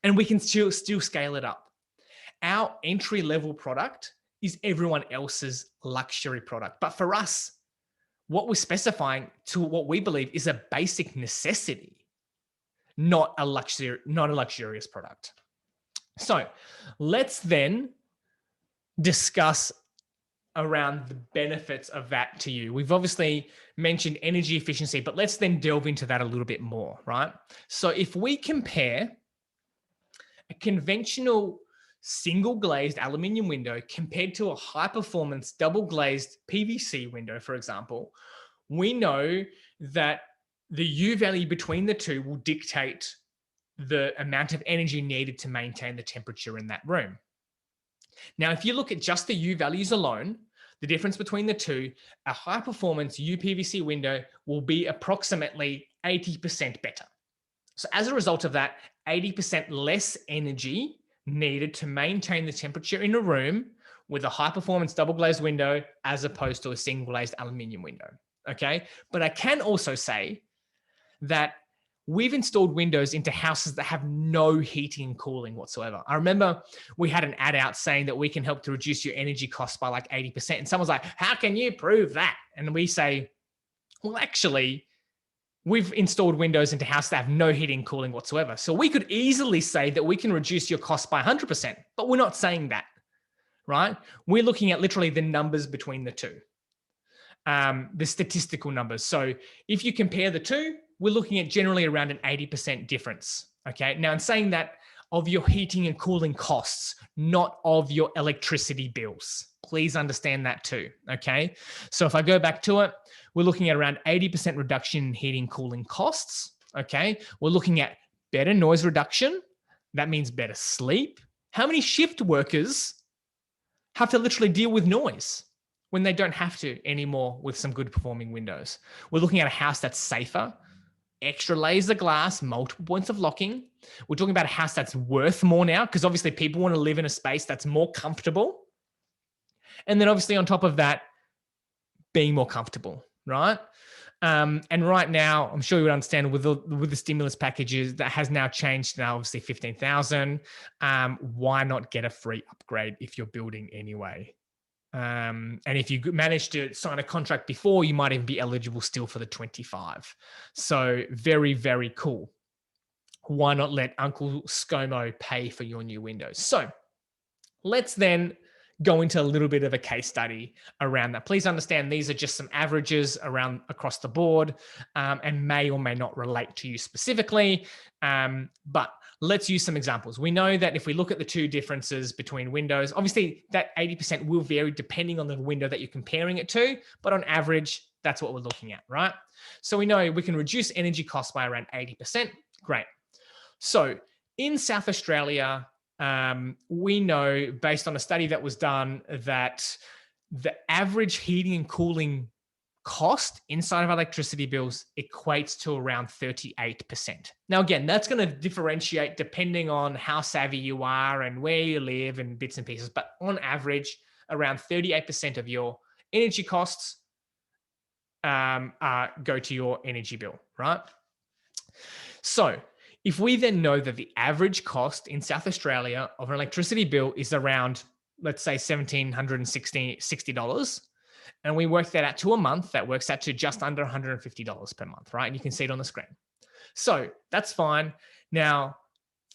And we can still scale it up. Our entry level product is everyone else's luxury product. But for us, what we're specifying to what we believe is a basic necessity, not a luxurious product. So let's then discuss around the benefits of that to you. We've obviously mentioned energy efficiency, but let's then delve into that a little bit more, right? So if we compare a conventional single glazed aluminium window compared to a high performance double glazed PVC window, for example, we know that the U value between the two will dictate the amount of energy needed to maintain the temperature in that room. Now, if you look at just the U values alone, the difference between the two, a high performance UPVC window will be approximately 80% better. So as a result of that, 80% less energy needed to maintain the temperature in a room with a high performance double glazed window as opposed to a single glazed aluminium window. Okay. But I can also say that we've installed windows into houses that have no heating and cooling whatsoever. I remember we had an ad out saying that we can help to reduce your energy costs by like 80%. And someone's like, how can you prove that? And we say, well, actually, we've installed windows into houses that have no heating and cooling whatsoever. So we could easily say that we can reduce your costs by 100%, but we're not saying that, right? We're looking at literally the numbers between the two, the statistical numbers. So if you compare the two, we're looking at generally around an 80% difference. Okay. Now, in saying that, of your heating and cooling costs, not of your electricity bills. Please understand that too. Okay. So if I go back to it, we're looking at around 80% reduction in heating and cooling costs. Okay. We're looking at better noise reduction. That means better sleep. How many shift workers have to literally deal with noise when they don't have to anymore with some good performing windows? We're looking at a house that's safer, extra layers of glass, multiple points of locking. We're talking about a house that's worth more now because obviously people want to live in a space that's more comfortable. And then obviously on top of that, being more comfortable, right? And right now, I'm sure you would understand with the stimulus packages that has now changed now, obviously 15,000. Why not get a free upgrade if you're building anyway? And if you manage to sign a contract before, you might even be eligible still for the 25. So very, very cool. Why not let Uncle ScoMo pay for your new windows? So let's then go into a little bit of a case study around that. Please understand these are just some averages around across the board and may or may not relate to you specifically. But let's use some examples. We know that if we look at the two differences between windows, obviously that 80% will vary depending on the window that you're comparing it to, but on average, that's what we're looking at, right? So we know we can reduce energy costs by around 80%. Great. So in South Australia, we know based on a study that was done that the average heating and cooling cost inside of electricity bills equates to around 38%. Now, again, that's going to differentiate depending on how savvy you are and where you live and bits and pieces. But on average, around 38% of your energy costs go to your energy bill, right? So If we then know that the average cost in South Australia of an electricity bill is around, let's say, $1,760, and we work that out to a month, that works out to just under $150 per month, right? And you can see it on the screen. So that's fine. Now,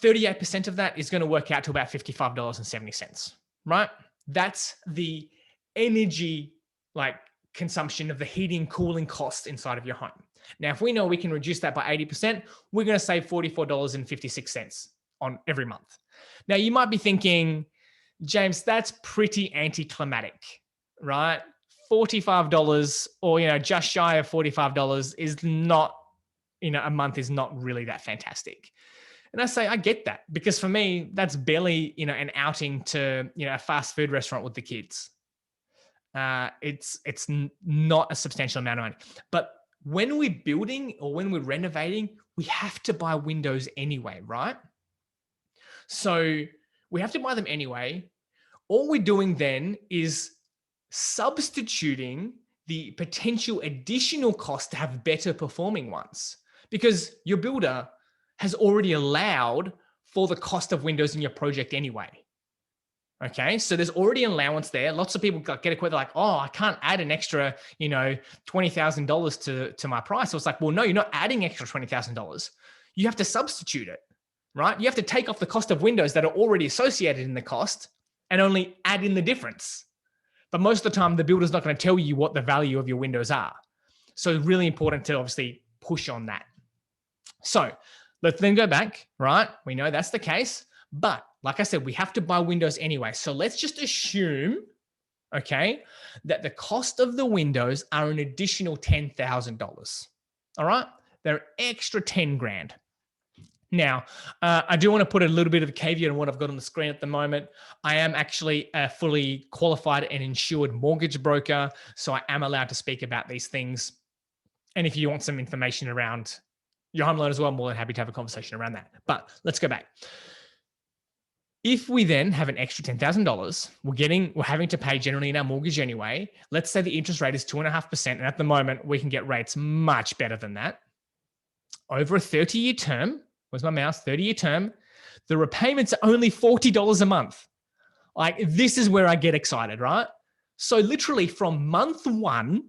38% of that is going to work out to about $55.70, right? That's the energy consumption of the heating, cooling cost inside of your home. Now, if we know we can reduce that by 80%, we're going to save $44.56 on every month. Now, you might be thinking, James, that's pretty anticlimactic, right? $45 or, just shy of $45 is not, a month is not really that fantastic. And I say, I get that, because for me, that's barely, an outing to, a fast food restaurant with the kids. It's not a substantial amount of money. But when we're building or when we're renovating, we have to buy windows anyway, right? So we have to buy them anyway. All we're doing then is substituting the potential additional cost to have better performing ones, because your builder has already allowed for the cost of windows in your project anyway. Okay, so there's already an allowance there. Lots of people get a quote, they're like, oh, I can't add an extra, $20,000 to my price. So it's like, well, no, you're not adding extra $20,000. You have to substitute it, right? You have to take off the cost of windows that are already associated in the cost and only add in the difference. But most of the time, the builder's not going to tell you what the value of your windows are. So it's really important to obviously push on that. So let's then go back, right? We know that's the case. But like I said, we have to buy windows anyway. So let's just assume, okay, that the cost of the windows are an additional $10,000. All right? They're extra 10 grand. Now, I do want to put a little bit of a caveat on what I've got on the screen at the moment. I am actually a fully qualified and insured mortgage broker, so I am allowed to speak about these things. And if you want some information around your home loan as well, I'm more than happy to have a conversation around that. But let's go back. If we then have an extra $10,000, we're having to pay generally in our mortgage anyway. Let's say the interest rate is 2.5%, and at the moment we can get rates much better than that. Over a 30-year term, where's my mouse? 30-year term, the repayments are only $40 a month. Like, this is where I get excited, right? So literally from month one,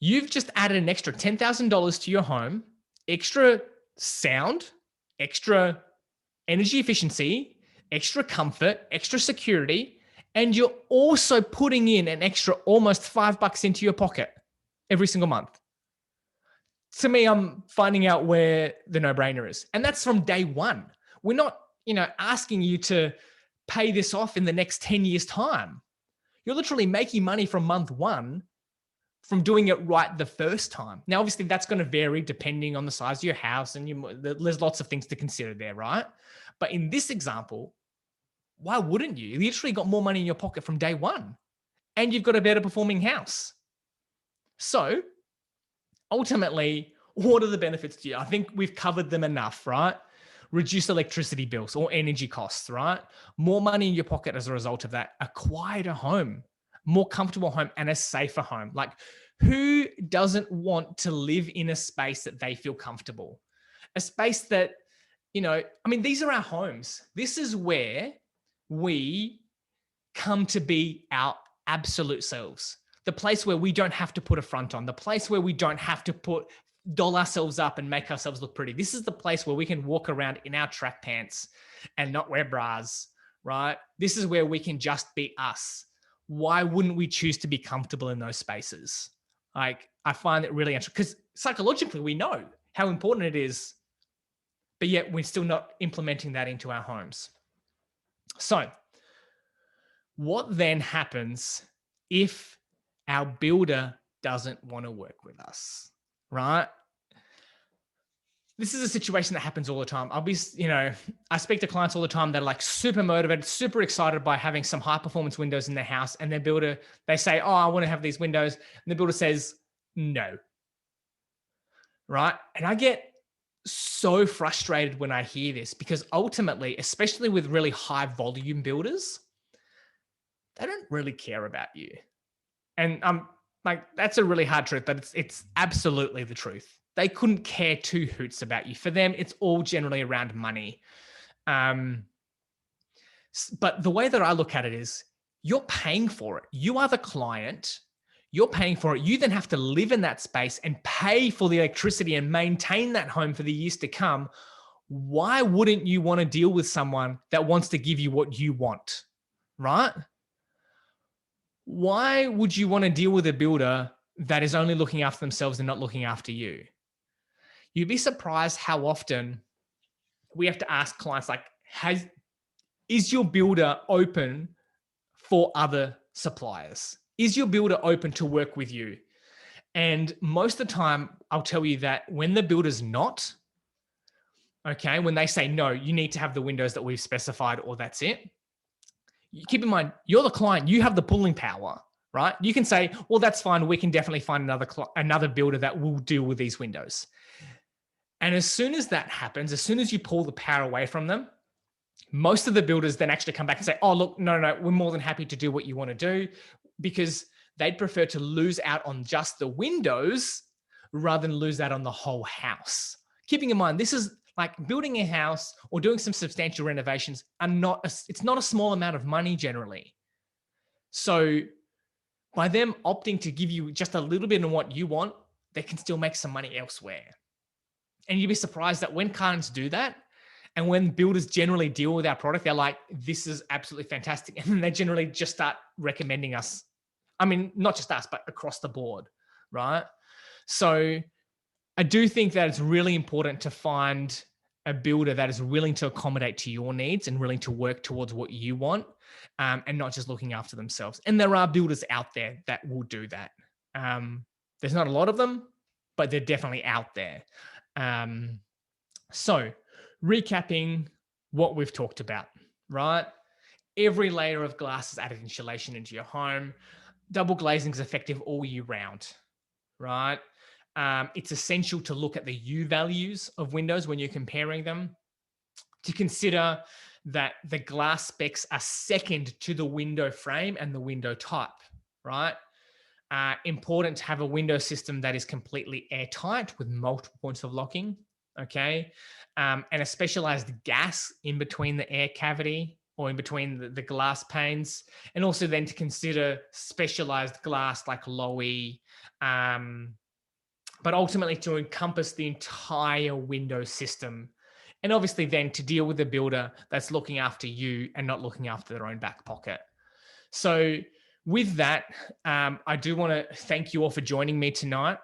you've just added an extra $10,000 to your home, extra sound, extra energy efficiency, extra comfort, extra security, and you're also putting in an extra almost $5 into your pocket every single month. To me, I'm finding out where the no-brainer is. And that's from day one. We're not, asking you to pay this off in the next 10 years' time. You're literally making money from month one from doing it right the first time. Now, obviously, that's going to vary depending on the size of your house, and there's lots of things to consider there, right? But in this example, why wouldn't you? You literally got more money in your pocket from day one, and you've got a better performing house. So ultimately, what are the benefits to you? I think we've covered them enough, right? Reduce electricity bills or energy costs, right? More money in your pocket as a result of that. A quieter home, more comfortable home, and a safer home. Like, who doesn't want to live in a space that they feel comfortable? A space that, these are our homes. This is where we come to be our absolute selves. The place where we don't have to put a front on, the place where we don't have to doll ourselves up and make ourselves look pretty. This is the place where we can walk around in our track pants and not wear bras, right? This is where we can just be us. Why wouldn't we choose to be comfortable in those spaces? Like, I find it really interesting because psychologically we know how important it is, but yet we're still not implementing that into our homes. So what then happens if our builder doesn't want to work with us, right? This is a situation that happens all the time. I speak to clients all the time that are like super motivated, super excited by having some high performance windows in their house, and their builder, they say, oh, I want to have these windows. And the builder says, no, right? And I get so frustrated when I hear this, because ultimately, especially with really high volume builders, they don't really care about you. And I'm like, that's a really hard truth, but it's absolutely the truth. They couldn't care two hoots about you. For them, it's all generally around money. But the way that I look at it is you're paying for it. You are the client. You're paying for it. You then have to live in that space and pay for the electricity and maintain that home for the years to come. Why wouldn't you want to deal with someone that wants to give you what you want, right? Why would you want to deal with a builder that is only looking after themselves and not looking after you? You'd be surprised how often we have to ask clients like, is your builder open for other suppliers? Is your builder open to work with you? And most of the time, I'll tell you that when the builder's not, okay, when they say, no, you need to have the windows that we've specified or that's it, keep in mind, you're the client, you have the pulling power, right? You can say, well, that's fine. We can definitely find another builder that will deal with these windows. And as soon as that happens, as soon as you pull the power away from them, most of the builders then actually come back and say, oh, look, no, we're more than happy to do what you want to do, because they'd prefer to lose out on just the windows rather than lose out on the whole house. Keeping in mind, this is like building a house or doing some substantial renovations it's not a small amount of money generally. So by them opting to give you just a little bit of what you want, they can still make some money elsewhere. And you'd be surprised that when clients do that, and when builders generally deal with our product, they're like, this is absolutely fantastic. And then they generally just start recommending us. I mean, not just us, but across the board, right? So I do think that it's really important to find a builder that is willing to accommodate to your needs and willing to work towards what you want, and not just looking after themselves. And there are builders out there that will do that. There's not a lot of them, but they're definitely out there. So recapping what we've talked about, right? Every layer of glass is added insulation into your home. Double glazing is effective all year round, right? It's essential to look at the U values of windows when you're comparing them, to consider that the glass specs are second to the window frame and the window type, right? Important to have a window system that is completely airtight with multiple points of locking, okay? And a specialized gas in between the air cavity or in between the glass panes. And also then to consider specialized glass like Loewy, but ultimately to encompass the entire window system. And obviously then to deal with a builder that's looking after you and not looking after their own back pocket. So with that, I do want to thank you all for joining me tonight.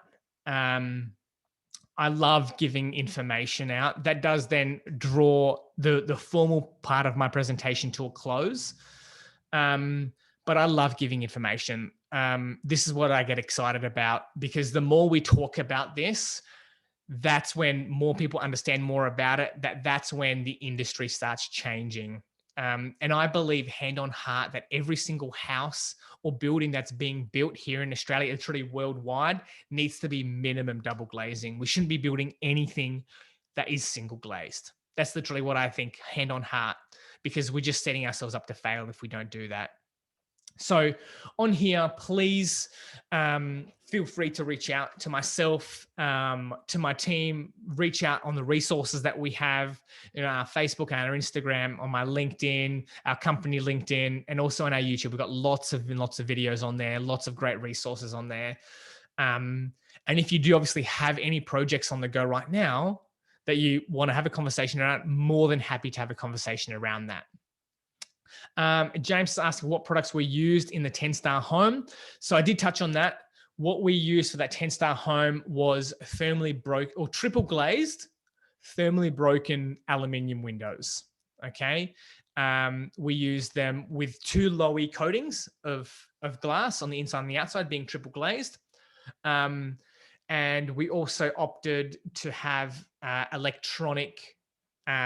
I love giving information out. That does then draw the formal part of my presentation to a close. But I love giving information. This is what I get excited about, because the more we talk about this, that's when more people understand more about it. That's when the industry starts changing. And I believe hand on heart that every single house or building that's being built here in Australia, literally worldwide, needs to be minimum double glazing. We shouldn't be building anything that is single glazed. That's literally what I think, hand on heart, because we're just setting ourselves up to fail if we don't do that. So on here, please feel free to reach out to myself, to my team, reach out on the resources that we have in our Facebook and our Instagram, on my LinkedIn, our company LinkedIn, and also on our YouTube. We've got lots of videos on there, lots of great resources on there. And if you do obviously have any projects on the go right now that you want to have a conversation around, more than happy to have a conversation around that. James is asking what products were used in the 10-star home. So I did touch on that. What we used for that 10-star home was triple glazed, thermally broken aluminium windows. Okay. We used them with 2 Loewy coatings of glass on the inside and the outside, being triple glazed. And we also opted to have electronic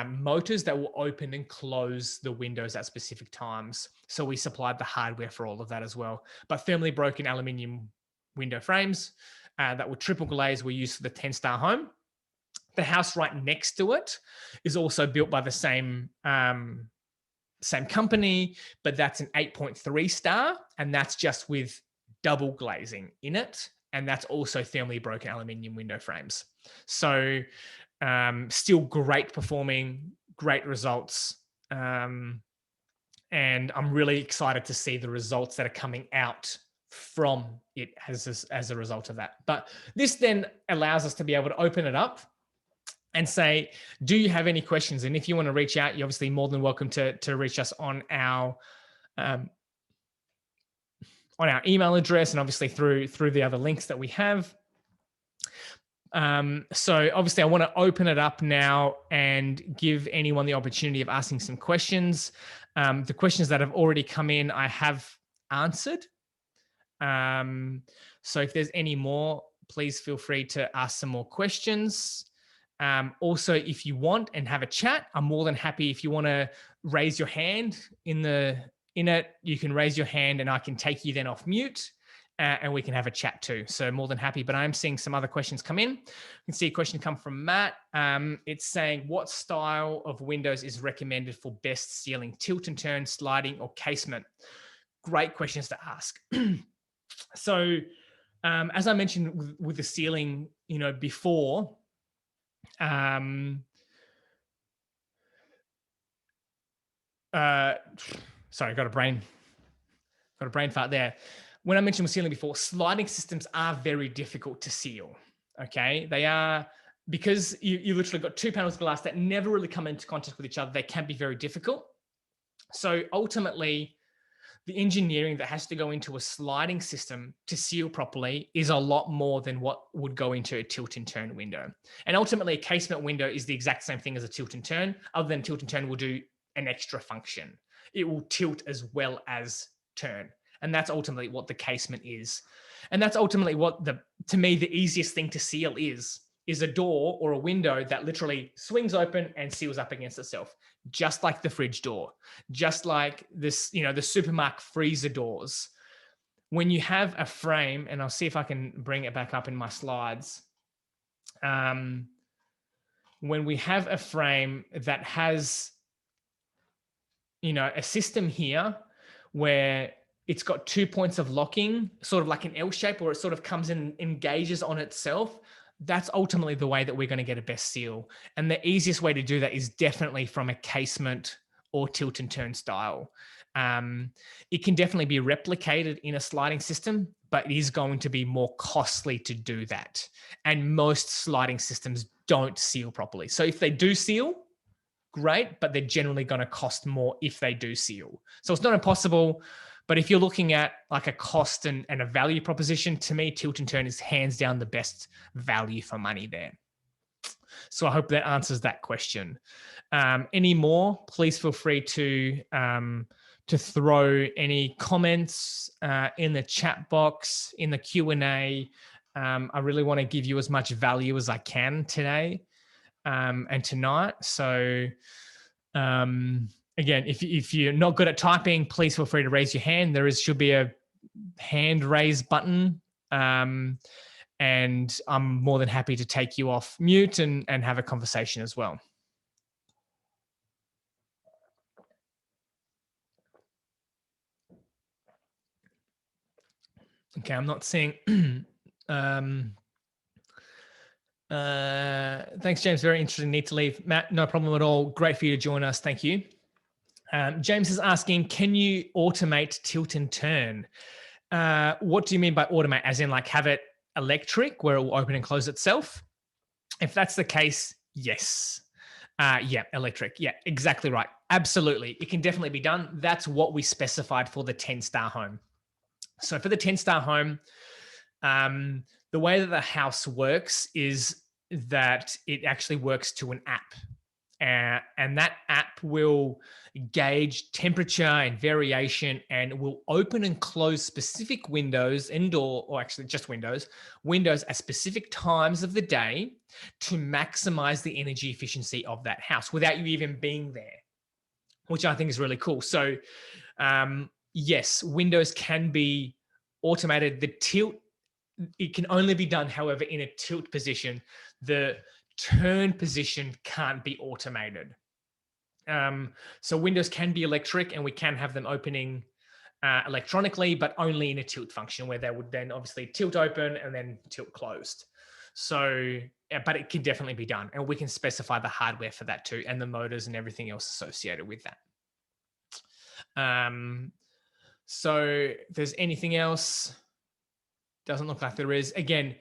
motors that will open and close the windows at specific times. So we supplied the hardware for all of that as well. But thermally broken aluminium window frames that were triple glazed were used for the 10-star home. The house right next to it is also built by the same company, but that's an 8.3 star, and that's just with double glazing in it. and that's also thermally broken aluminium window frames. So still great performing, great results. And I'm really excited to see the results that are coming out from it as a result of that. But this then allows us to be able to open it up and say, do you have any questions? And if you want to reach out, you're obviously more than welcome to reach us on our email address, and obviously through the other links that we have. So obviously I want to open it up now and give anyone the opportunity of asking some questions. The questions that have already come in, I have answered. So if there's any more, please feel free to ask some more questions. Also, if you want and have a chat, I'm more than happy. If you want to raise your hand in it, you can raise your hand and I can take you then off mute. And we can have a chat too. So more than happy, but I'm seeing some other questions come in. You can see a question come from Matt. It's saying, what style of windows is recommended for best sealing, tilt and turn, sliding, or casement? Great questions to ask. So as I mentioned with the sealing, before, sorry, got a brain fart there. When I mentioned with sealing before, sliding systems are very difficult to seal. Okay, they are, because you literally got two panels of glass that never really come into contact with each other. They can be very difficult. So ultimately, the engineering that has to go into a sliding system to seal properly is a lot more than what would go into a tilt and turn window. And ultimately, a casement window is the exact same thing as a tilt and turn, other than tilt and turn will do an extra function. It will tilt as well as turn. And that's ultimately what the casement is. And that's ultimately what to me, the easiest thing to seal is a door or a window that literally swings open and seals up against itself, just like the fridge door, just like this, the supermarket freezer doors. When you have a frame, and I'll see if I can bring it back up in my slides. When we have a frame that has, a system here where it's got 2 points of locking, sort of like an L shape, or it sort of comes in and engages on itself. That's ultimately the way that we're going to get a best seal. And the easiest way to do that is definitely from a casement or tilt and turn style. It can definitely be replicated in a sliding system, but it is going to be more costly to do that. And most sliding systems don't seal properly. So if they do seal, great, but they're generally going to cost more if they do seal. So it's not impossible. But if you're looking at like a cost and a value proposition, to me, tilt and turn is hands down the best value for money there. So I hope that answers that question. Any more, please feel free to throw any comments in the chat box, in the Q&A. I really want to give you as much value as I can today and tonight. So again, if you're not good at typing, please feel free to raise your hand. Should be a hand raise button. And I'm more than happy to take you off mute and have a conversation as well. Okay, I'm not seeing. Thanks, James. Very interesting. Need to leave. Matt, no problem at all. Great for you to join us. Thank you. James is asking, can you automate tilt and turn? What do you mean by automate? As in like have it electric where it will open and close itself? If that's the case, yes. Yeah, electric. Yeah, exactly right. Absolutely. It can definitely be done. That's what we specified for the 10-star home. So for the 10-star home, the way that the house works is that it actually works to an app. And that app will gauge temperature and variation and will open and close specific windows, indoor, or actually just windows at specific times of the day to maximize the energy efficiency of that house without you even being there, which I think is really cool. So yes, windows can be automated. The tilt, it can only be done, however, in a tilt position. The turn position can't be automated. So windows can be electric and we can have them opening electronically, but only in a tilt function where they would then obviously tilt open and then tilt closed. So, but it can definitely be done, and we can specify the hardware for that too, and the motors and everything else associated with that. So if there's anything else, doesn't look like there is. Again,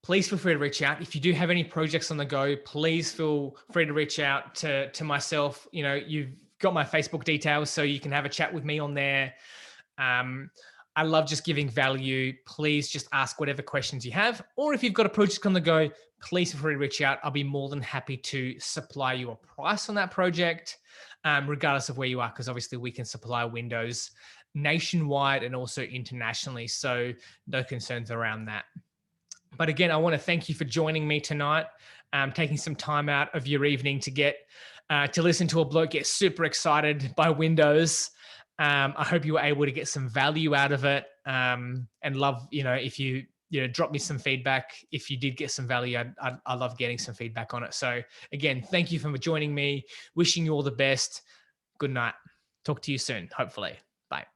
please feel free to reach out. If you do have any projects on the go, please feel free to reach out to myself. You know, you've got my Facebook details, so you can have a chat with me on there. I love just giving value. Please just ask whatever questions you have. Or if you've got a project on the go, please feel free to reach out. I'll be more than happy to supply you a price on that project, regardless of where you are, because obviously we can supply windows nationwide and also internationally. So no concerns around that. But again, I want to thank you for joining me tonight, taking some time out of your evening to get to listen to a bloke get super excited by windows. I hope you were able to get some value out of it, and love, if you drop me some feedback. If you did get some value, I love getting some feedback on it. So again, thank you for joining me. Wishing you all the best. Good night. Talk to you soon, hopefully. Bye.